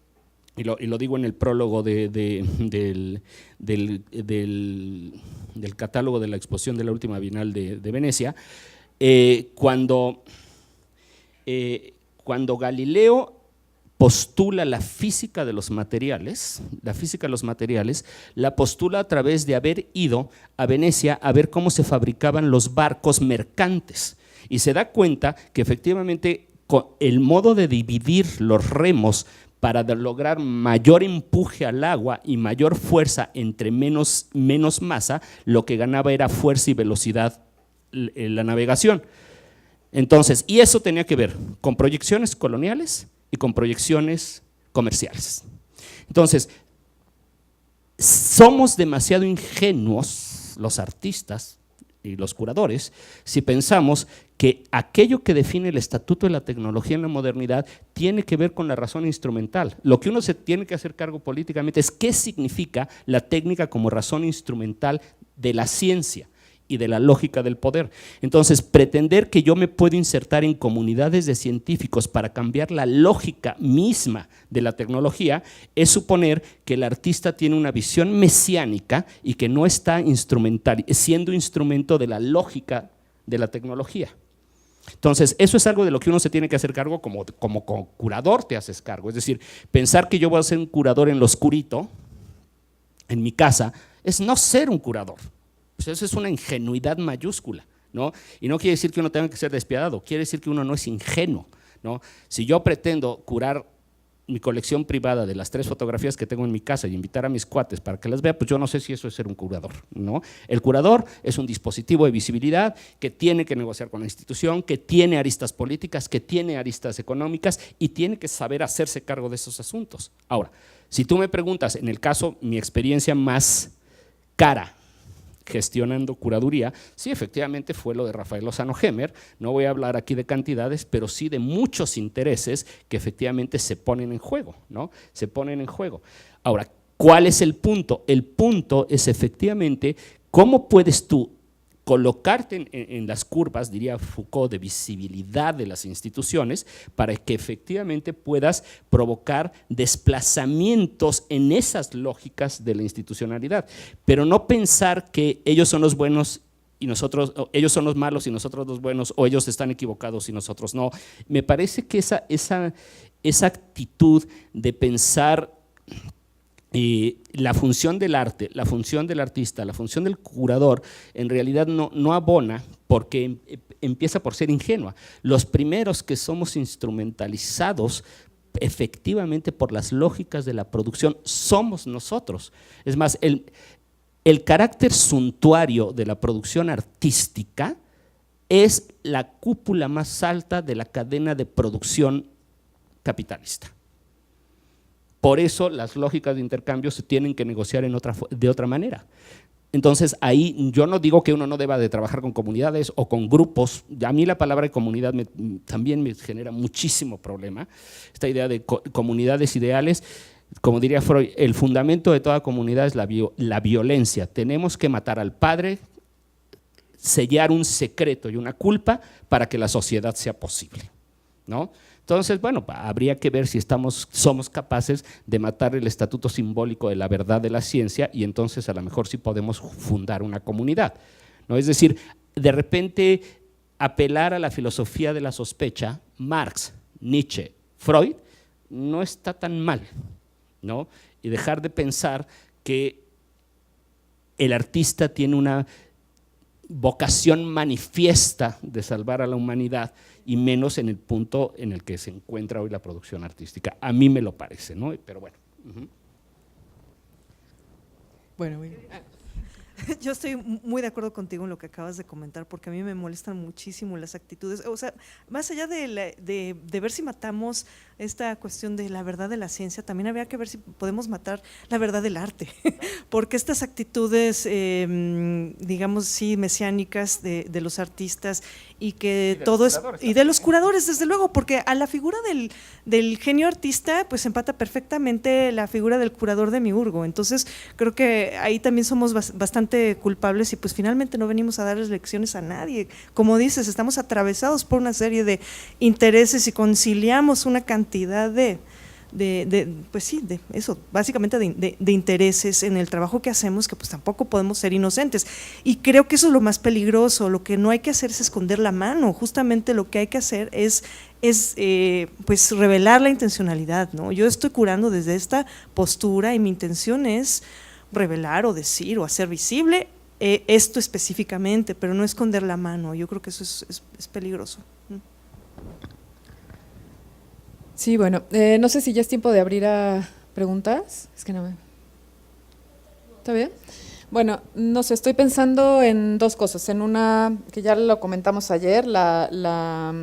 y lo digo en el prólogo del catálogo de la exposición de la última Bienal de Venecia, cuando Galileo postula la física de los materiales, la postula a través de haber ido a Venecia a ver cómo se fabricaban los barcos mercantes y se da cuenta que efectivamente el modo de dividir los remos para lograr mayor empuje al agua y mayor fuerza entre menos masa, lo que ganaba era fuerza y velocidad en la navegación. Entonces, y eso tenía que ver con proyecciones coloniales y con proyecciones comerciales. Entonces, somos demasiado ingenuos los artistas y los curadores si pensamos que aquello que define el estatuto de la tecnología en la modernidad tiene que ver con la razón instrumental. Lo que uno se tiene que hacer cargo políticamente es qué significa la técnica como razón instrumental de la ciencia y de la lógica del poder. Entonces, pretender que yo me puedo insertar en comunidades de científicos para cambiar la lógica misma de la tecnología es suponer que el artista tiene una visión mesiánica y que no está siendo instrumento de la lógica de la tecnología. Entonces, eso es algo de lo que uno se tiene que hacer cargo como curador te haces cargo. Es decir, pensar que yo voy a ser un curador en lo oscurito, en mi casa, es no ser un curador. Pues eso es una ingenuidad mayúscula, ¿no? Y no quiere decir que uno tenga que ser despiadado, quiere decir que uno no es ingenuo, ¿no? Si yo pretendo curar mi colección privada de las 3 fotografías que tengo en mi casa y invitar a mis cuates para que las vea, pues yo no sé si eso es ser un curador, ¿no? El curador es un dispositivo de visibilidad que tiene que negociar con la institución, que tiene aristas políticas, que tiene aristas económicas y tiene que saber hacerse cargo de esos asuntos. Ahora, si tú me preguntas, en el caso, mi experiencia más cara gestionando curaduría, sí, efectivamente fue lo de Rafael Lozano Hemer. No voy a hablar aquí de cantidades, pero sí de muchos intereses que efectivamente se ponen en juego, ¿no? Se ponen en juego. Ahora, ¿cuál es el punto? El punto es efectivamente cómo puedes tú colocarte en las curvas, diría Foucault, de visibilidad de las instituciones para que efectivamente puedas provocar desplazamientos en esas lógicas de la institucionalidad, pero no pensar que ellos son los buenos y nosotros, ellos son los malos y nosotros los buenos, o ellos están equivocados y nosotros no. Me parece que esa actitud de pensar la función del arte, la función del artista, la función del curador, en realidad no abona porque empieza por ser ingenua. Los primeros que somos instrumentalizados efectivamente por las lógicas de la producción somos nosotros. Es más, el carácter suntuario de la producción artística es la cúpula más alta de la cadena de producción capitalista. Por eso las lógicas de intercambio se tienen que negociar de otra manera. Entonces ahí yo no digo que uno no deba de trabajar con comunidades o con grupos. A mí la palabra de comunidad también me genera muchísimo problema. Esta idea de comunidades ideales, como diría Freud, el fundamento de toda comunidad es la violencia. Tenemos que matar al padre, sellar un secreto y una culpa para que la sociedad sea posible, ¿no? Entonces, bueno, habría que ver si somos capaces de matar el estatuto simbólico de la verdad de la ciencia y entonces a lo mejor sí podemos fundar una comunidad, ¿no? Es decir, de repente apelar a la filosofía de la sospecha, Marx, Nietzsche, Freud, no está tan mal, ¿no? Y dejar de pensar que el artista tiene una vocación manifiesta de salvar a la humanidad y menos en el punto en el que se encuentra hoy la producción artística. A mí me lo parece, ¿no? Pero bueno. Bueno, Yo estoy muy de acuerdo contigo en lo que acabas de comentar, porque a mí me molestan muchísimo las actitudes. O sea, más allá de ver si matamos esta cuestión de la verdad de la ciencia, también habría que ver si podemos matar la verdad del arte, porque estas actitudes, digamos, sí, mesiánicas de los artistas y que todo es… Y de los curadores, desde luego, porque a la figura del genio artista, pues empata perfectamente la figura del curador de miurgo. Entonces, creo que ahí también somos bastante culpables y pues finalmente no venimos a darles lecciones a nadie. Como dices, estamos atravesados por una serie de intereses y conciliamos una cantidad pues sí, de eso, básicamente de intereses en el trabajo que hacemos, que pues tampoco podemos ser inocentes. Y creo que eso es lo más peligroso. Lo que no hay que hacer es esconder la mano. Justamente lo que hay que hacer es pues revelar la intencionalidad, ¿no? Yo estoy curando desde esta postura y mi intención es revelar o decir o hacer visible esto específicamente, pero no esconder la mano. Yo creo que eso es peligroso. Sí, bueno, no sé si ya es tiempo de abrir a preguntas. Es que no me… ¿Está bien? Bueno, no sé, estoy pensando en dos cosas. En una, que ya lo comentamos ayer, la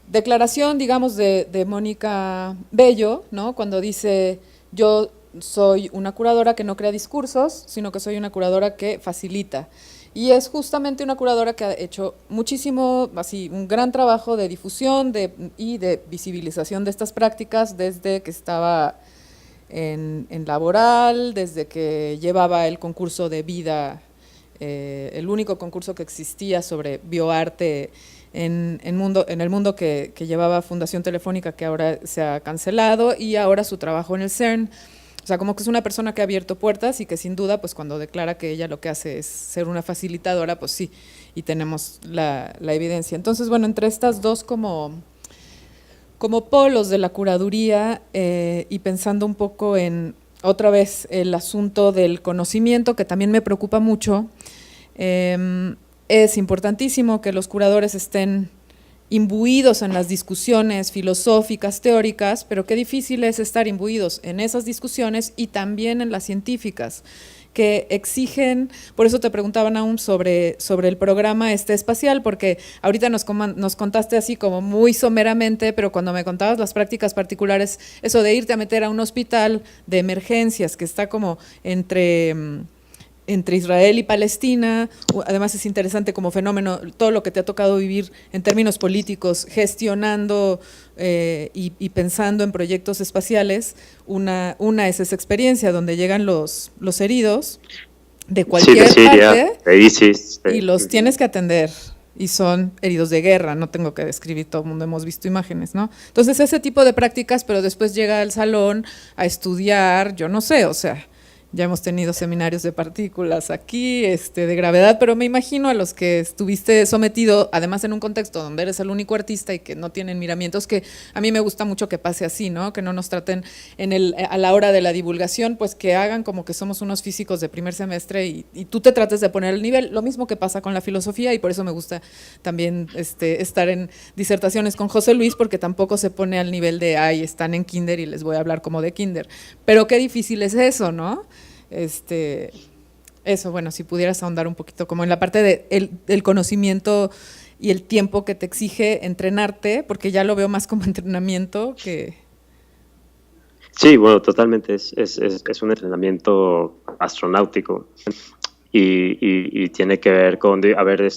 declaración, digamos, de Mónica Bello, ¿no? Cuando dice, yo soy una curadora que no crea discursos, sino que soy una curadora que facilita. Y es justamente una curadora que ha hecho muchísimo, así, un gran trabajo de difusión y de visibilización de estas prácticas desde que estaba en Laboral, desde que llevaba el concurso de vida, el único concurso que existía sobre bioarte en el mundo que llevaba Fundación Telefónica, que ahora se ha cancelado, y ahora su trabajo en el CERN. O sea, como que es una persona que ha abierto puertas y que sin duda, pues cuando declara que ella lo que hace es ser una facilitadora, pues sí, y tenemos la evidencia. Entonces, bueno, entre estas dos como polos de la curaduría y pensando un poco en, otra vez, el asunto del conocimiento, que también me preocupa mucho, es importantísimo que los curadores estén imbuidos en las discusiones filosóficas, teóricas, pero qué difícil es estar imbuidos en esas discusiones y también en las científicas, que exigen, por eso te preguntaban aún sobre el programa espacial, porque ahorita nos contaste así como muy someramente, pero cuando me contabas las prácticas particulares, eso de irte a meter a un hospital de emergencias que está como entre Israel y Palestina, además es interesante como fenómeno todo lo que te ha tocado vivir en términos políticos, gestionando y pensando en proyectos espaciales. Una es esa experiencia donde llegan los heridos de cualquier parte y los tienes que atender, y son heridos de guerra, no tengo que describir, todo el mundo hemos visto imágenes, ¿no? Entonces ese tipo de prácticas, pero después llega al salón a estudiar, yo no sé, o sea, ya hemos tenido seminarios de partículas aquí, de gravedad, pero me imagino a los que estuviste sometido, además en un contexto donde eres el único artista y que no tienen miramientos, que a mí me gusta mucho que pase así, ¿no? Que no nos traten a la hora de la divulgación, pues que hagan como que somos unos físicos de primer semestre y tú te trates de poner el nivel, lo mismo que pasa con la filosofía, y por eso me gusta también estar en disertaciones con José Luis, porque tampoco se pone al nivel de, ay, están en kinder y les voy a hablar como de kinder, pero qué difícil es eso, ¿no? Eso, bueno, si pudieras ahondar un poquito como en la parte del conocimiento y el tiempo que te exige entrenarte, porque ya lo veo más como entrenamiento que… Sí, bueno, totalmente, es un entrenamiento astronáutico y tiene que ver con, a ver,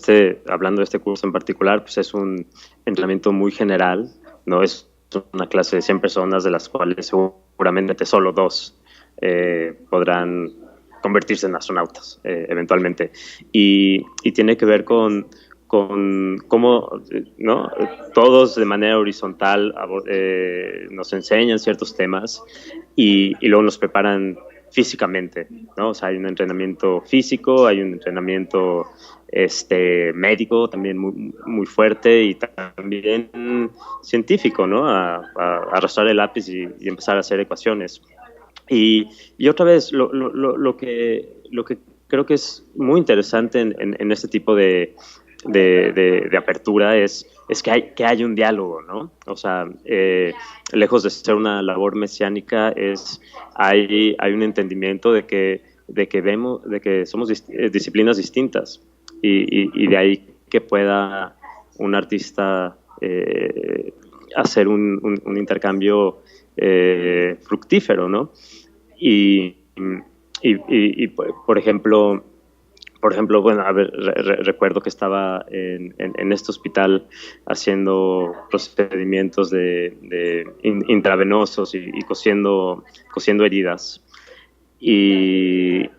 hablando de este curso en particular, pues es un entrenamiento muy general, no es una clase de 100 personas, de las cuales seguramente solo 2 podrán convertirse en astronautas eventualmente, y tiene que ver con cómo, ¿no? Todos de manera horizontal nos enseñan ciertos temas y luego nos preparan físicamente, ¿no? O sea, hay un entrenamiento físico, hay un entrenamiento médico también muy, muy fuerte, y también científico, ¿no? A arrastrar el lápiz y empezar a hacer ecuaciones. Y otra vez, lo que creo que es muy interesante en este tipo de apertura es que hay un diálogo, ¿no? O sea, lejos de ser una labor mesiánica, hay un entendimiento de que de que somos disciplinas distintas y de ahí que pueda un artista hacer un intercambio fructífero, ¿no? Y por ejemplo, bueno, a ver, recuerdo que estaba en este hospital haciendo procedimientos intravenosos y cosiendo heridas. Y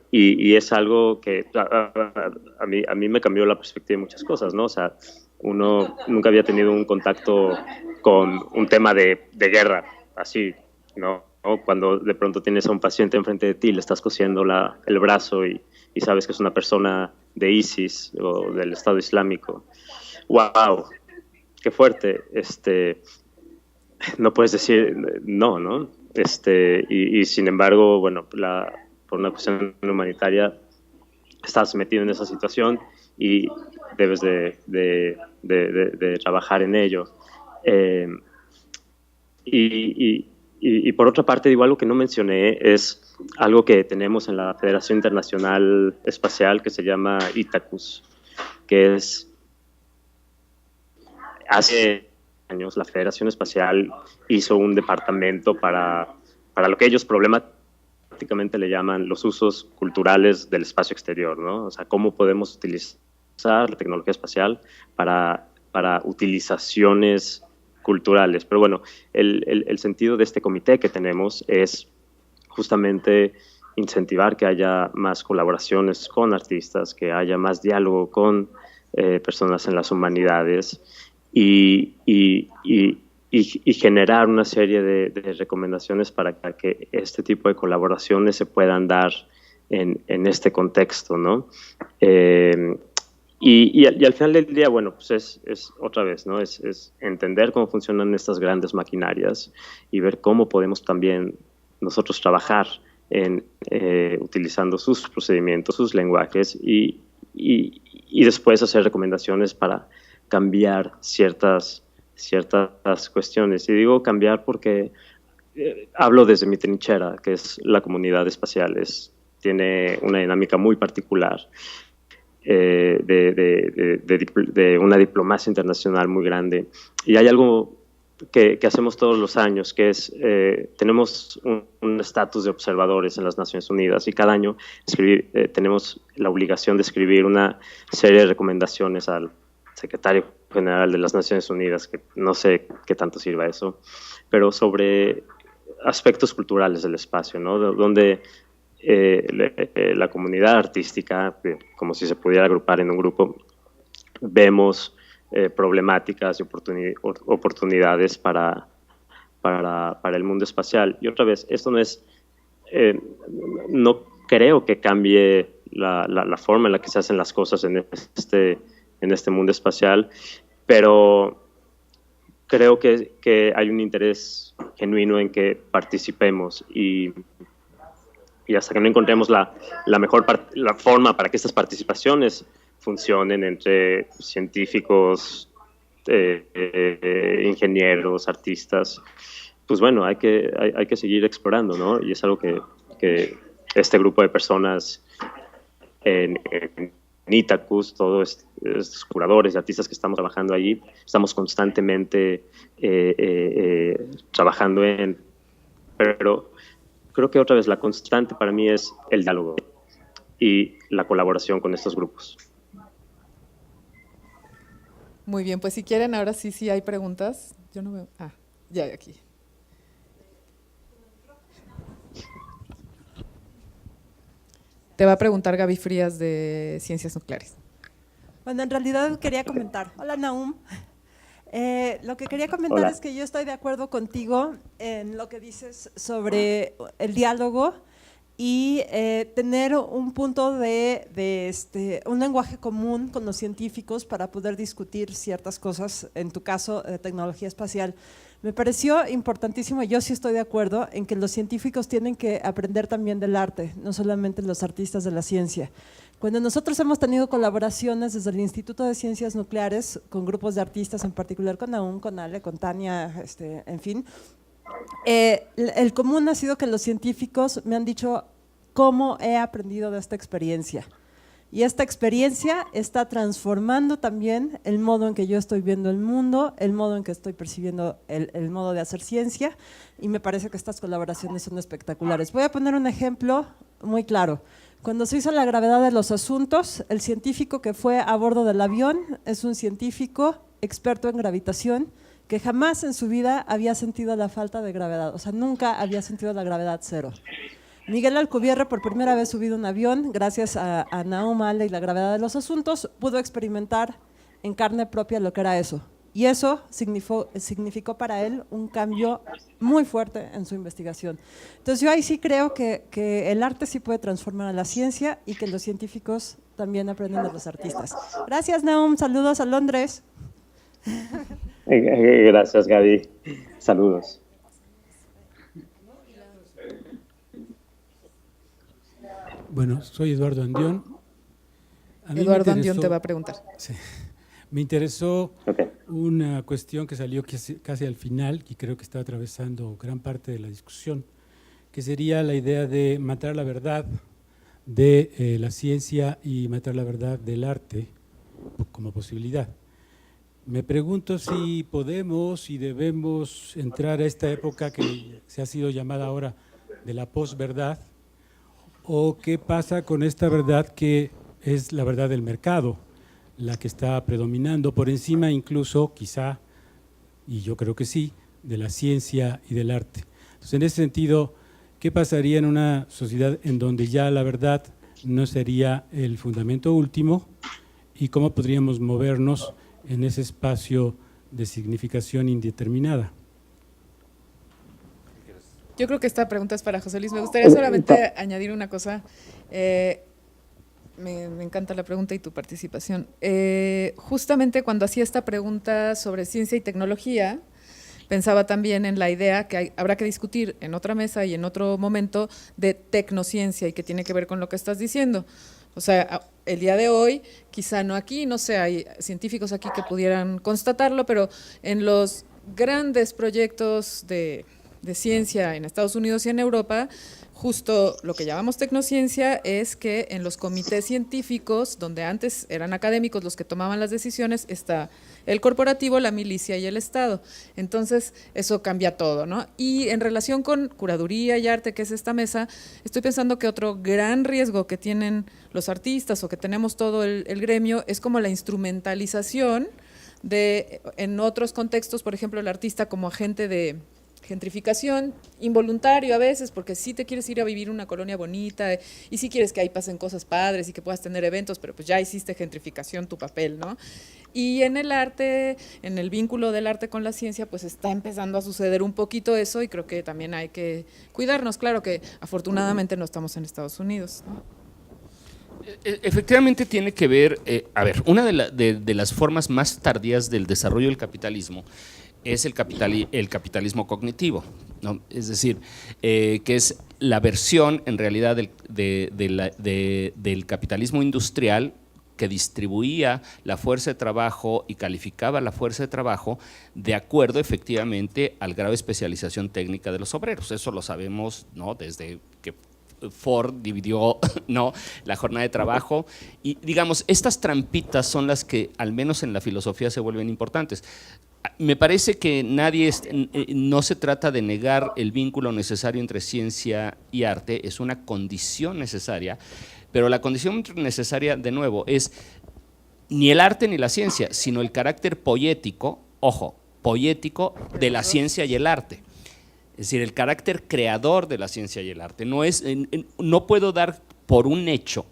es algo que a mí me cambió la perspectiva de muchas cosas, ¿no? O sea, uno nunca había tenido un contacto con un tema de guerra, así, ¿no? Cuando de pronto tienes a un paciente enfrente de ti, le estás cosiendo el brazo y sabes que es una persona de ISIS o del Estado Islámico. ¡Wow! ¡Qué fuerte! No puedes decir no, ¿no? Y sin embargo, bueno, por una cuestión humanitaria, estás metido en esa situación y debes de trabajar en ello. Y por otra parte, digo, algo que no mencioné es algo que tenemos en la Federación Internacional Espacial que se llama ITACUS, que es hace años la Federación Espacial hizo un departamento para lo que ellos problemáticamente le llaman los usos culturales del espacio exterior, ¿no? O sea, cómo podemos utilizar la tecnología espacial para utilizaciones culturales. Pero bueno, el sentido de este comité que tenemos es justamente incentivar que haya más colaboraciones con artistas, que haya más diálogo con personas en las humanidades y generar una serie de recomendaciones para que este tipo de colaboraciones se puedan dar en este contexto, ¿no? Y al final del día, bueno, pues es otra vez, ¿no? Es entender cómo funcionan estas grandes maquinarias y ver cómo podemos también nosotros trabajar utilizando sus procedimientos, sus lenguajes y después hacer recomendaciones para cambiar ciertas cuestiones. Y digo cambiar porque hablo desde mi trinchera, que es la comunidad espacial. Tiene una dinámica muy particular. De una diplomacia internacional muy grande. Y hay algo que hacemos todos los años, que es, tenemos un estatus de observadores en las Naciones Unidas y cada año tenemos la obligación de escribir una serie de recomendaciones al secretario general de las Naciones Unidas, que no sé qué tanto sirva eso, pero sobre aspectos culturales del espacio, ¿no? Donde la comunidad artística, como si se pudiera agrupar en un grupo, vemos problemáticas y oportunidades para el mundo espacial. Y otra vez, esto no es, no creo que cambie la forma en la que se hacen las cosas en este mundo espacial, pero creo que hay un interés genuino en que participemos y hasta que no encontremos la forma para que estas participaciones funcionen entre científicos, ingenieros, artistas, pues bueno, hay que seguir explorando, ¿no? Y es algo que este grupo de personas en ITACUS, todos estos curadores y artistas que estamos trabajando allí, estamos constantemente trabajando pero creo que otra vez la constante para mí es el diálogo y la colaboración con estos grupos. Muy bien, pues si quieren, ahora sí hay preguntas. Yo no veo. Ya aquí. Te va a preguntar Gaby Frías de Ciencias Nucleares. Bueno, en realidad quería comentar. Hola, Nahum. Lo que quería comentar Hola. Es que yo estoy de acuerdo contigo en lo que dices sobre el diálogo y tener un punto de un lenguaje común con los científicos para poder discutir ciertas cosas, en tu caso, de tecnología espacial. Me pareció importantísimo, yo sí estoy de acuerdo, en que los científicos tienen que aprender también del arte, no solamente los artistas de la ciencia. Cuando nosotros hemos tenido colaboraciones desde el Instituto de Ciencias Nucleares con grupos de artistas, en particular con Nahum, con Ale, con Tania, en fin, el común ha sido que los científicos me han dicho, cómo he aprendido de esta experiencia. Y esta experiencia está transformando también el modo en que yo estoy viendo el mundo, el modo en que estoy percibiendo el modo de hacer ciencia, y me parece que estas colaboraciones son espectaculares. Voy a poner un ejemplo muy claro. Cuando se hizo la gravedad de los asuntos, el científico que fue a bordo del avión es un científico experto en gravitación que jamás en su vida había sentido la falta de gravedad, o sea, nunca había sentido la gravedad cero. Miguel Alcubierre, por primera vez subido a un avión, gracias a Nahum Ale y la gravedad de los asuntos, pudo experimentar en carne propia lo que era eso. Y eso significó para él un cambio muy fuerte en su investigación. Entonces yo ahí sí creo que el arte sí puede transformar a la ciencia y que los científicos también aprenden de los artistas. Gracias, Nahum. Saludos a Londres. Gracias, Gaby. Saludos. Bueno, soy Eduardo Andión. Eduardo Andión te va a preguntar. Sí, me interesó una cuestión que salió casi al final y creo que está atravesando gran parte de la discusión, que sería la idea de matar la verdad de la ciencia y matar la verdad del arte como posibilidad. Me pregunto si podemos y debemos entrar a esta época que se ha sido llamada ahora de la posverdad, o qué pasa con esta verdad que es la verdad del mercado, la que está predominando por encima incluso, quizá, y yo creo que sí, de la ciencia y del arte. Entonces, en ese sentido, ¿qué pasaría en una sociedad en donde ya la verdad no sería el fundamento último y cómo podríamos movernos en ese espacio de significación indeterminada? Yo creo que esta pregunta es para José Luis. Me gustaría solamente añadir una cosa. Me encanta la pregunta y tu participación. Justamente cuando hacía esta pregunta sobre ciencia y tecnología, pensaba también en la idea que habrá que discutir en otra mesa y en otro momento de tecnociencia y que tiene que ver con lo que estás diciendo. O sea, el día de hoy, quizá no aquí, no sé, hay científicos aquí que pudieran constatarlo, pero en los grandes proyectos de ciencia en Estados Unidos y en Europa, justo lo que llamamos tecnociencia es que en los comités científicos, donde antes eran académicos los que tomaban las decisiones, está el corporativo, la milicia y el Estado. Entonces, eso cambia todo, ¿no? Y en relación con curaduría y arte, que es esta mesa, estoy pensando que otro gran riesgo que tienen los artistas o que tenemos todo el gremio es como la instrumentalización de, en otros contextos, por ejemplo, el artista como agente de gentrificación, involuntario a veces, porque sí te quieres ir a vivir una colonia bonita y sí quieres que ahí pasen cosas padres y que puedas tener eventos, pero pues ya hiciste gentrificación, tu papel, ¿no? Y en el arte, en el vínculo del arte con la ciencia, pues está empezando a suceder un poquito eso y creo que también hay que cuidarnos. Claro que afortunadamente no estamos en Estados Unidos, ¿no? Efectivamente tiene que ver, a ver, una de las formas más tardías del desarrollo del capitalismo es el capitalismo cognitivo, ¿no? Es decir, que es la versión en realidad del capitalismo industrial que distribuía la fuerza de trabajo y calificaba la fuerza de trabajo de acuerdo efectivamente al grado de especialización técnica de los obreros. Eso lo sabemos, ¿no? Desde que Ford dividió, ¿no?, la jornada de trabajo y digamos, estas trampitas son las que al menos en la filosofía se vuelven importantes. Me parece que no se trata de negar el vínculo necesario entre ciencia y arte, es una condición necesaria, pero la condición necesaria, de nuevo, es ni el arte ni la ciencia, sino el carácter poético, ojo, poético de la ciencia y el arte. Es decir, el carácter creador de la ciencia y el arte. No puedo dar por un hecho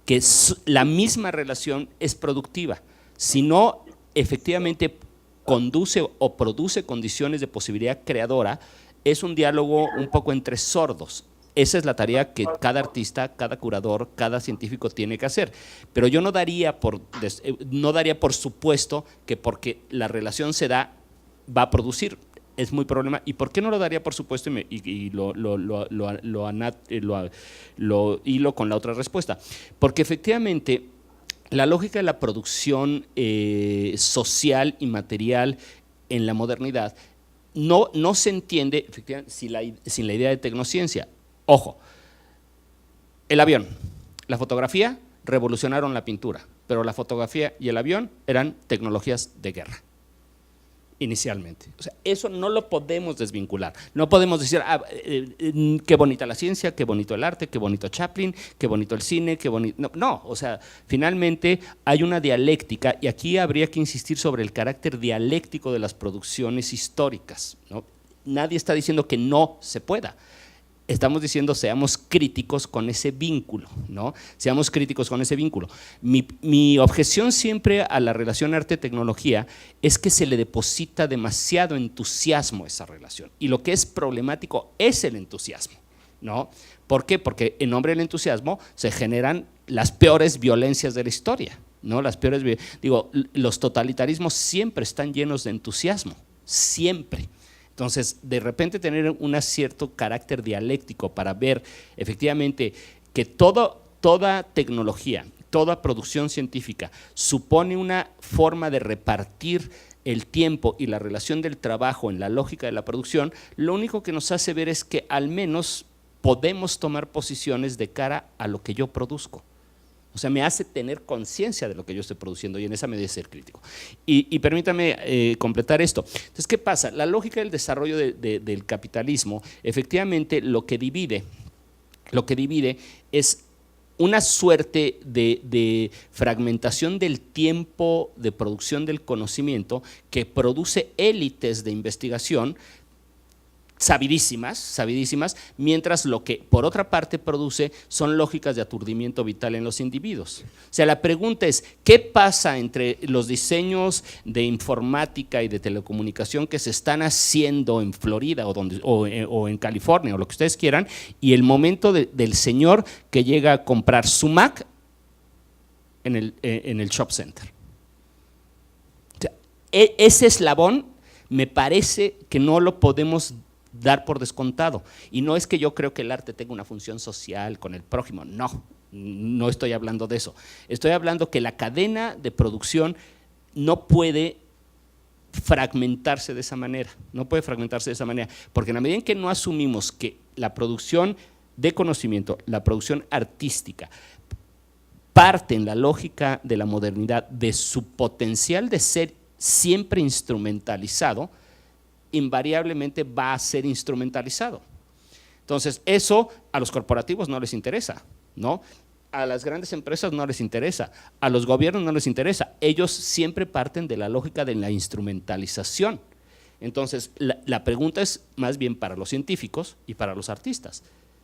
que la misma relación es productiva, sino efectivamente conduce o produce condiciones de posibilidad creadora, es un diálogo un poco entre sordos. Esa es la tarea que cada artista, cada curador, cada científico tiene que hacer. Pero yo no daría por supuesto que porque la relación se da, va a producir. Es muy problema. ¿Y por qué no lo daría por supuesto? Y lo hilo con la otra respuesta. Porque efectivamente la lógica de la producción social y material en la modernidad no se entiende efectivamente sin la idea de tecnociencia. Ojo, El avión, la fotografía revolucionaron la pintura, pero la fotografía y el avión eran tecnologías de guerra, inicialmente. O sea, eso no lo podemos desvincular. No podemos decir, qué bonita la ciencia, qué bonito el arte, qué bonito Chaplin, qué bonito el cine, qué bonito… No, o sea, finalmente hay una dialéctica, y aquí habría que insistir sobre el carácter dialéctico de las producciones históricas, ¿no? Nadie está diciendo que no se pueda. Estamos diciendo seamos críticos con ese vínculo, ¿no? Seamos críticos con ese vínculo. Mi objeción siempre a la relación arte-tecnología es que se le deposita demasiado entusiasmo a esa relación, y lo que es problemático es el entusiasmo, ¿no? ¿Por qué? Porque en nombre del entusiasmo se generan las peores violencias de la historia, ¿no? Los totalitarismos siempre están llenos de entusiasmo, siempre. Entonces, de repente tener un cierto carácter dialéctico para ver efectivamente que toda tecnología, toda producción científica supone una forma de repartir el tiempo y la relación del trabajo en la lógica de la producción, lo único que nos hace ver es que al menos podemos tomar posiciones de cara a lo que yo produzco. O sea, me hace tener conciencia de lo que yo estoy produciendo, y en esa medida ser crítico. Y permítame completar esto. Entonces, ¿qué pasa? La lógica del desarrollo del capitalismo, efectivamente, lo que divide es una suerte de fragmentación del tiempo de producción del conocimiento que produce élites de investigación sabidísimas, mientras lo que por otra parte produce son lógicas de aturdimiento vital en los individuos. O sea, la pregunta es, ¿qué pasa entre los diseños de informática y de telecomunicación que se están haciendo en Florida o en California o lo que ustedes quieran, y el momento del señor que llega a comprar su Mac en el Shop Center? O sea, ese eslabón me parece que no lo podemos dar por descontado. Y no es que yo creo que el arte tenga una función social con el prójimo, no estoy hablando de eso. Estoy hablando que la cadena de producción no puede fragmentarse de esa manera, porque en la medida en que no asumimos que la producción de conocimiento, la producción artística, parte en la lógica de la modernidad de su potencial de ser siempre instrumentalizado, invariablemente va a ser instrumentalizado. Entonces, eso a los corporativos no les interesa, ¿no? A las grandes empresas no les interesa, a los gobiernos no les interesa. Ellos siempre parten de la lógica de la instrumentalización. Entonces, la pregunta es más bien para los científicos y para los artistas,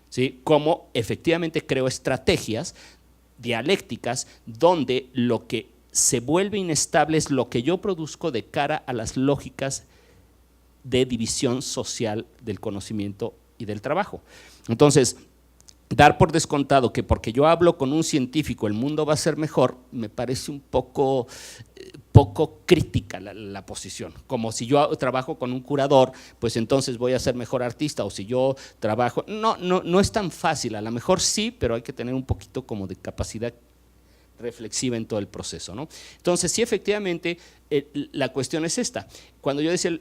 ¿sí? Cómo efectivamente creo estrategias dialécticas donde lo que se vuelve inestable es lo que yo produzco de cara a las lógicas de división social del conocimiento y del trabajo. Entonces, dar por descontado que porque yo hablo con un científico el mundo va a ser mejor, me parece un poco crítica la posición. Como si yo trabajo con un curador, pues entonces voy a ser mejor artista, o si yo trabajo… No es tan fácil, a lo mejor sí, pero hay que tener un poquito como de capacidad reflexiva en todo el proceso, ¿no? Entonces, sí, efectivamente, la cuestión es esta. Cuando yo decía…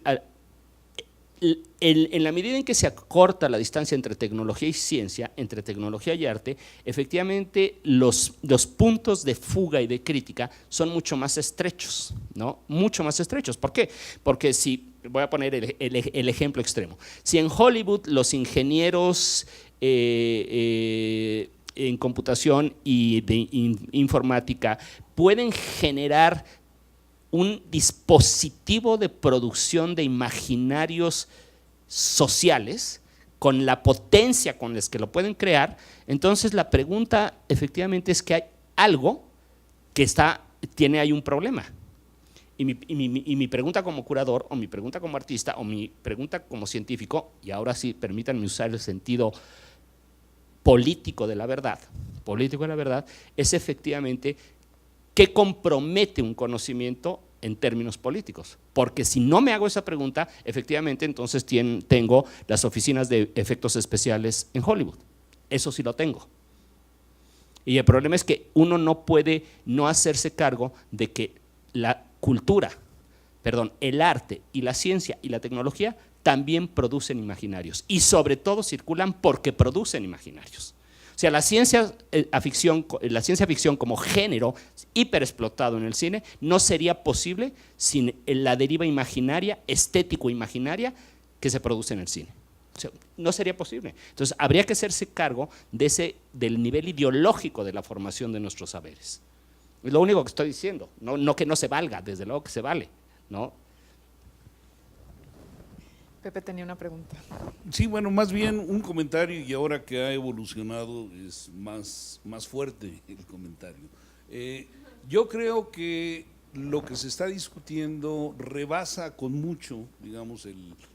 en la medida en que se acorta la distancia entre tecnología y ciencia, entre tecnología y arte, efectivamente los puntos de fuga y de crítica son mucho más estrechos, ¿no? Mucho más estrechos. ¿Por qué? Porque si, voy a poner el ejemplo extremo, si en Hollywood los ingenieros en computación y de informática pueden generar un dispositivo de producción de imaginarios sociales con la potencia con las que lo pueden crear, entonces la pregunta efectivamente es que hay algo que tiene ahí un problema. Y mi pregunta como curador, o mi pregunta como artista, o mi pregunta como científico, y ahora sí permítanme usar el sentido político de la verdad, es efectivamente ¿qué compromete un conocimiento en términos políticos? Porque si no me hago esa pregunta, efectivamente entonces tengo las oficinas de efectos especiales en Hollywood. Eso sí lo tengo. Y el problema es que uno no puede no hacerse cargo de que el arte y la ciencia y la tecnología también producen imaginarios, y sobre todo circulan porque producen imaginarios. O sea, la ciencia ficción como género hiperexplotado en el cine no sería posible sin la deriva imaginaria, estético-imaginaria que se produce en el cine. O sea, no sería posible. Entonces, habría que hacerse cargo del nivel ideológico de la formación de nuestros saberes. Es lo único que estoy diciendo, no que no se valga, desde luego que se vale, ¿no? Pepe tenía una pregunta. Sí, bueno, más bien un comentario, y ahora que ha evolucionado es más fuerte el comentario. Yo creo que lo que se está discutiendo rebasa con mucho, digamos,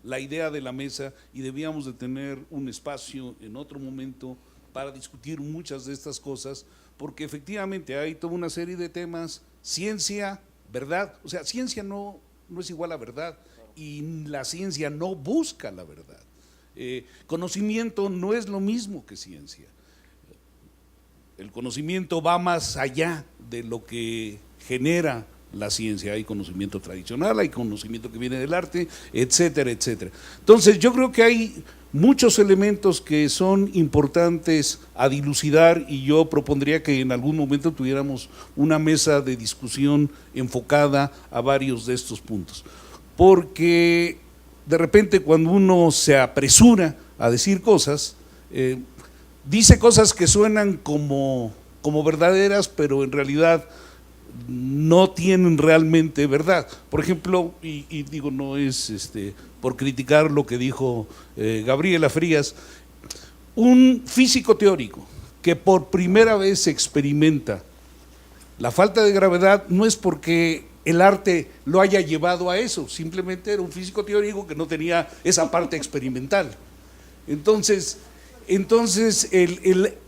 la idea de la mesa, y debíamos de tener un espacio en otro momento para discutir muchas de estas cosas, porque efectivamente hay toda una serie de temas, ciencia, verdad, o sea, ciencia no es igual a verdad, y la ciencia no busca la verdad. Conocimiento no es lo mismo que ciencia. El conocimiento va más allá de lo que genera la ciencia. Hay conocimiento tradicional, hay conocimiento que viene del arte, etcétera, etcétera. Entonces yo creo que hay muchos elementos que son importantes a dilucidar, y yo propondría que en algún momento tuviéramos una mesa de discusión enfocada a varios de estos puntos. Porque de repente cuando uno se apresura a decir cosas, dice cosas que suenan como verdaderas, pero en realidad no tienen realmente verdad. Por ejemplo, y digo, no es por criticar lo que dijo Gabriela Frías, un físico teórico que por primera vez experimenta la falta de gravedad no es porque el arte lo haya llevado a eso, simplemente era un físico teórico que no tenía esa parte experimental. Entonces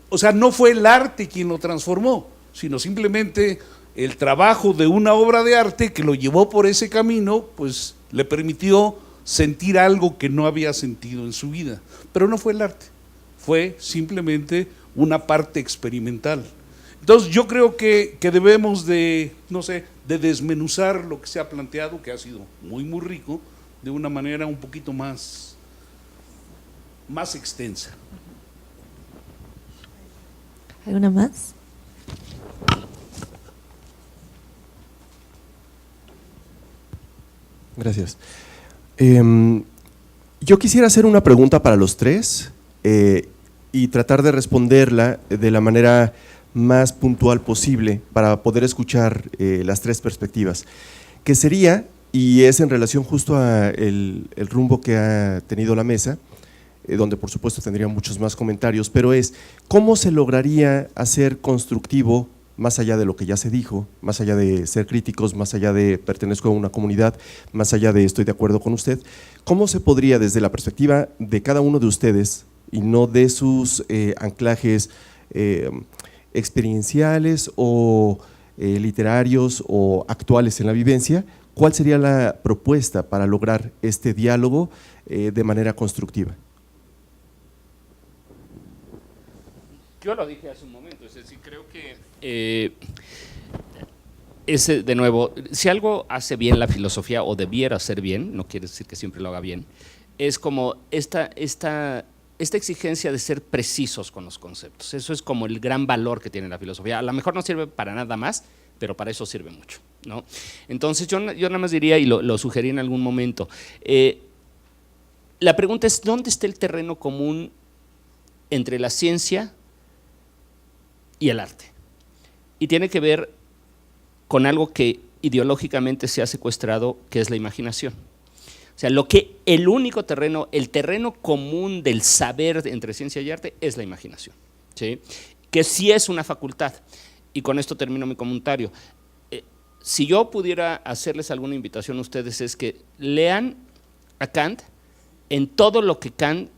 o sea, no fue el arte quien lo transformó, sino simplemente el trabajo de una obra de arte que lo llevó por ese camino, pues le permitió sentir algo que no había sentido en su vida. Pero no fue el arte, fue simplemente una parte experimental. Entonces yo creo que debemos de desmenuzar lo que se ha planteado, que ha sido muy rico, de una manera un poquito más extensa. ¿Alguna más? Gracias. Yo quisiera hacer una pregunta para los tres y tratar de responderla de la manera más puntual posible para poder escuchar las tres perspectivas, que sería, y es en relación justo a el rumbo que ha tenido la mesa, donde por supuesto tendría muchos más comentarios, pero es cómo se lograría hacer constructivo, más allá de lo que ya se dijo, más allá de ser críticos, más allá de pertenezco a una comunidad, más allá de estoy de acuerdo con usted, cómo se podría desde la perspectiva de cada uno de ustedes y no de sus anclajes experienciales o literarios o actuales en la vivencia, ¿cuál sería la propuesta para lograr este diálogo de manera constructiva? Yo lo dije hace un momento, es decir, creo que de nuevo, si algo hace bien la filosofía o debiera hacer bien, no quiere decir que siempre lo haga bien, es como esta exigencia de ser precisos con los conceptos. Eso es como el gran valor que tiene la filosofía. A lo mejor no sirve para nada más, pero para eso sirve mucho, ¿no? Entonces yo nada más diría, y lo sugerí en algún momento, la pregunta es ¿dónde está el terreno común entre la ciencia y el arte? Y tiene que ver con algo que ideológicamente se ha secuestrado, que es la imaginación. O sea, el único terreno, el terreno común del saber entre ciencia y arte es la imaginación, ¿sí? Que sí es una facultad. Y con esto termino mi comentario. Si yo pudiera hacerles alguna invitación a ustedes, es que lean a Kant en todo lo que Kant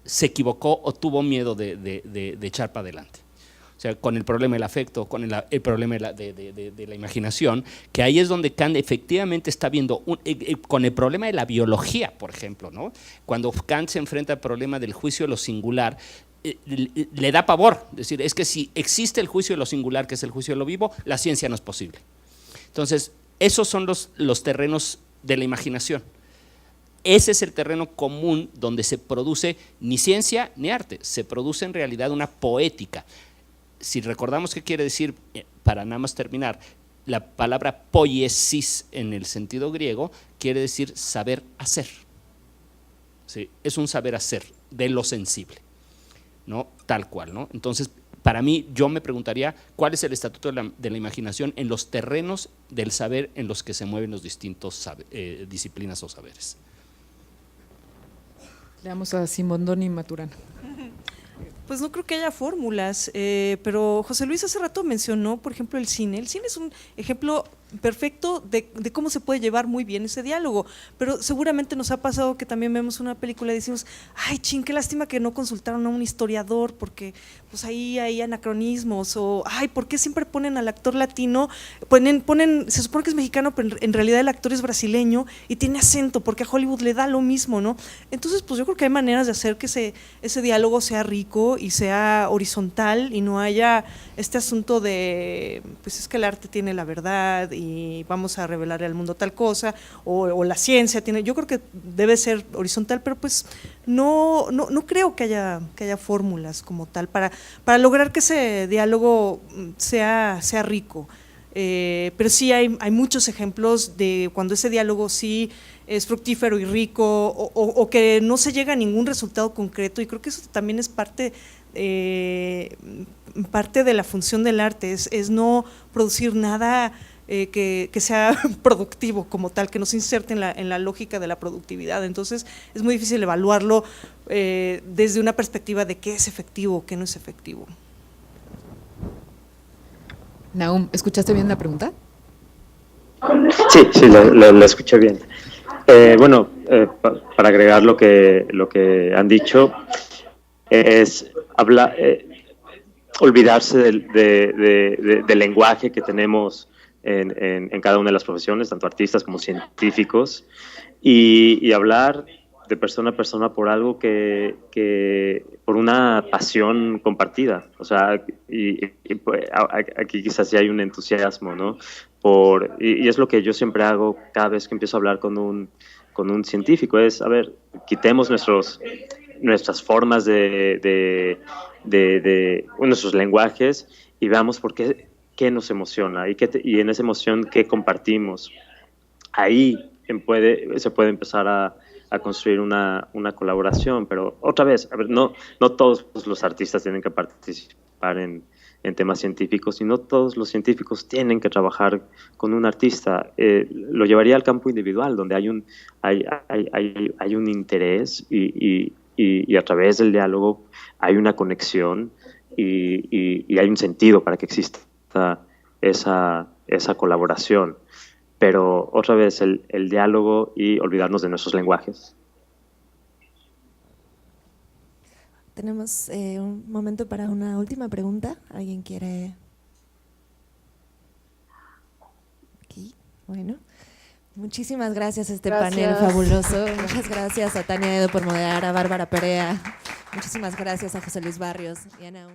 se equivocó o tuvo miedo de echar para adelante. O sea, con el problema del afecto, con el problema de la imaginación, que ahí es donde Kant efectivamente está viendo, con el problema de la biología, por ejemplo, ¿no? Cuando Kant se enfrenta al problema del juicio de lo singular, le da pavor, decir, es que si existe el juicio de lo singular, que es el juicio de lo vivo, la ciencia no es posible. Entonces, esos son los terrenos de la imaginación. ese es el terreno común donde se produce ni ciencia ni arte, se produce en realidad una poética. Si recordamos qué quiere decir, para nada más terminar, la palabra poiesis en el sentido griego quiere decir saber hacer. ¿Sí? Es un saber hacer de lo sensible, ¿no? Tal cual, ¿no? Entonces, para mí, yo me preguntaría cuál es el estatuto de la imaginación en los terrenos del saber en los que se mueven los distintos disciplinas o saberes. Leamos a Simondoni Maturana. Pues no creo que haya fórmulas, pero José Luis hace rato mencionó, por ejemplo, el cine. El cine es un ejemplo perfecto de cómo se puede llevar muy bien ese diálogo, pero seguramente nos ha pasado que también vemos una película y decimos, ay, chin, qué lástima que no consultaron a un historiador, porque pues ahí hay anacronismos, o ay, ¿por qué siempre ponen al actor latino? Se supone que es mexicano, pero en realidad el actor es brasileño y tiene acento, porque a Hollywood le da lo mismo, ¿no? Entonces, pues yo creo que hay maneras de hacer que ese diálogo sea rico y sea horizontal y no haya este asunto de, pues es que el arte tiene la verdad y vamos a revelarle al mundo tal cosa, o la ciencia tiene, yo creo que debe ser horizontal, pero pues no creo que haya fórmulas como tal para lograr que ese diálogo sea rico. Pero sí hay muchos ejemplos de cuando ese diálogo sí es fructífero y rico, o que no se llega a ningún resultado concreto, y creo que eso también es parte de la función del arte, es no producir nada que sea productivo como tal, que no se inserte en la lógica de la productividad. Entonces es muy difícil evaluarlo desde una perspectiva de qué es efectivo, qué no es efectivo. Nahum, ¿escuchaste bien la pregunta? Sí, la escuché bien. Para agregar lo que han dicho, es olvidarse del lenguaje que tenemos en cada una de las profesiones, tanto artistas como científicos, y hablar de persona a persona por algo que por una pasión compartida. O sea, pues, aquí quizás sí hay un entusiasmo, ¿no? Y es lo que yo siempre hago cada vez que empiezo a hablar con un científico, es, a ver, quitemos nuestras formas nuestros lenguajes y veamos por qué nos emociona y en esa emoción qué compartimos. Ahí se puede empezar a construir una colaboración, pero otra vez, a ver, no todos los artistas tienen que participar en temas científicos, y no todos los científicos tienen que trabajar con un artista. Lo llevaría al campo individual, donde hay un interés y a través del diálogo hay una conexión y hay un sentido para que exista esa colaboración. Pero otra vez el diálogo y olvidarnos de nuestros lenguajes. Tenemos un momento para una última pregunta. ¿Alguien quiere? Aquí, bueno. Muchísimas gracias a este panel fabuloso. Muchas gracias a Tania Edo por moderar, a Bárbara Perea. Muchísimas gracias a José Luis Barrios y a Nahum.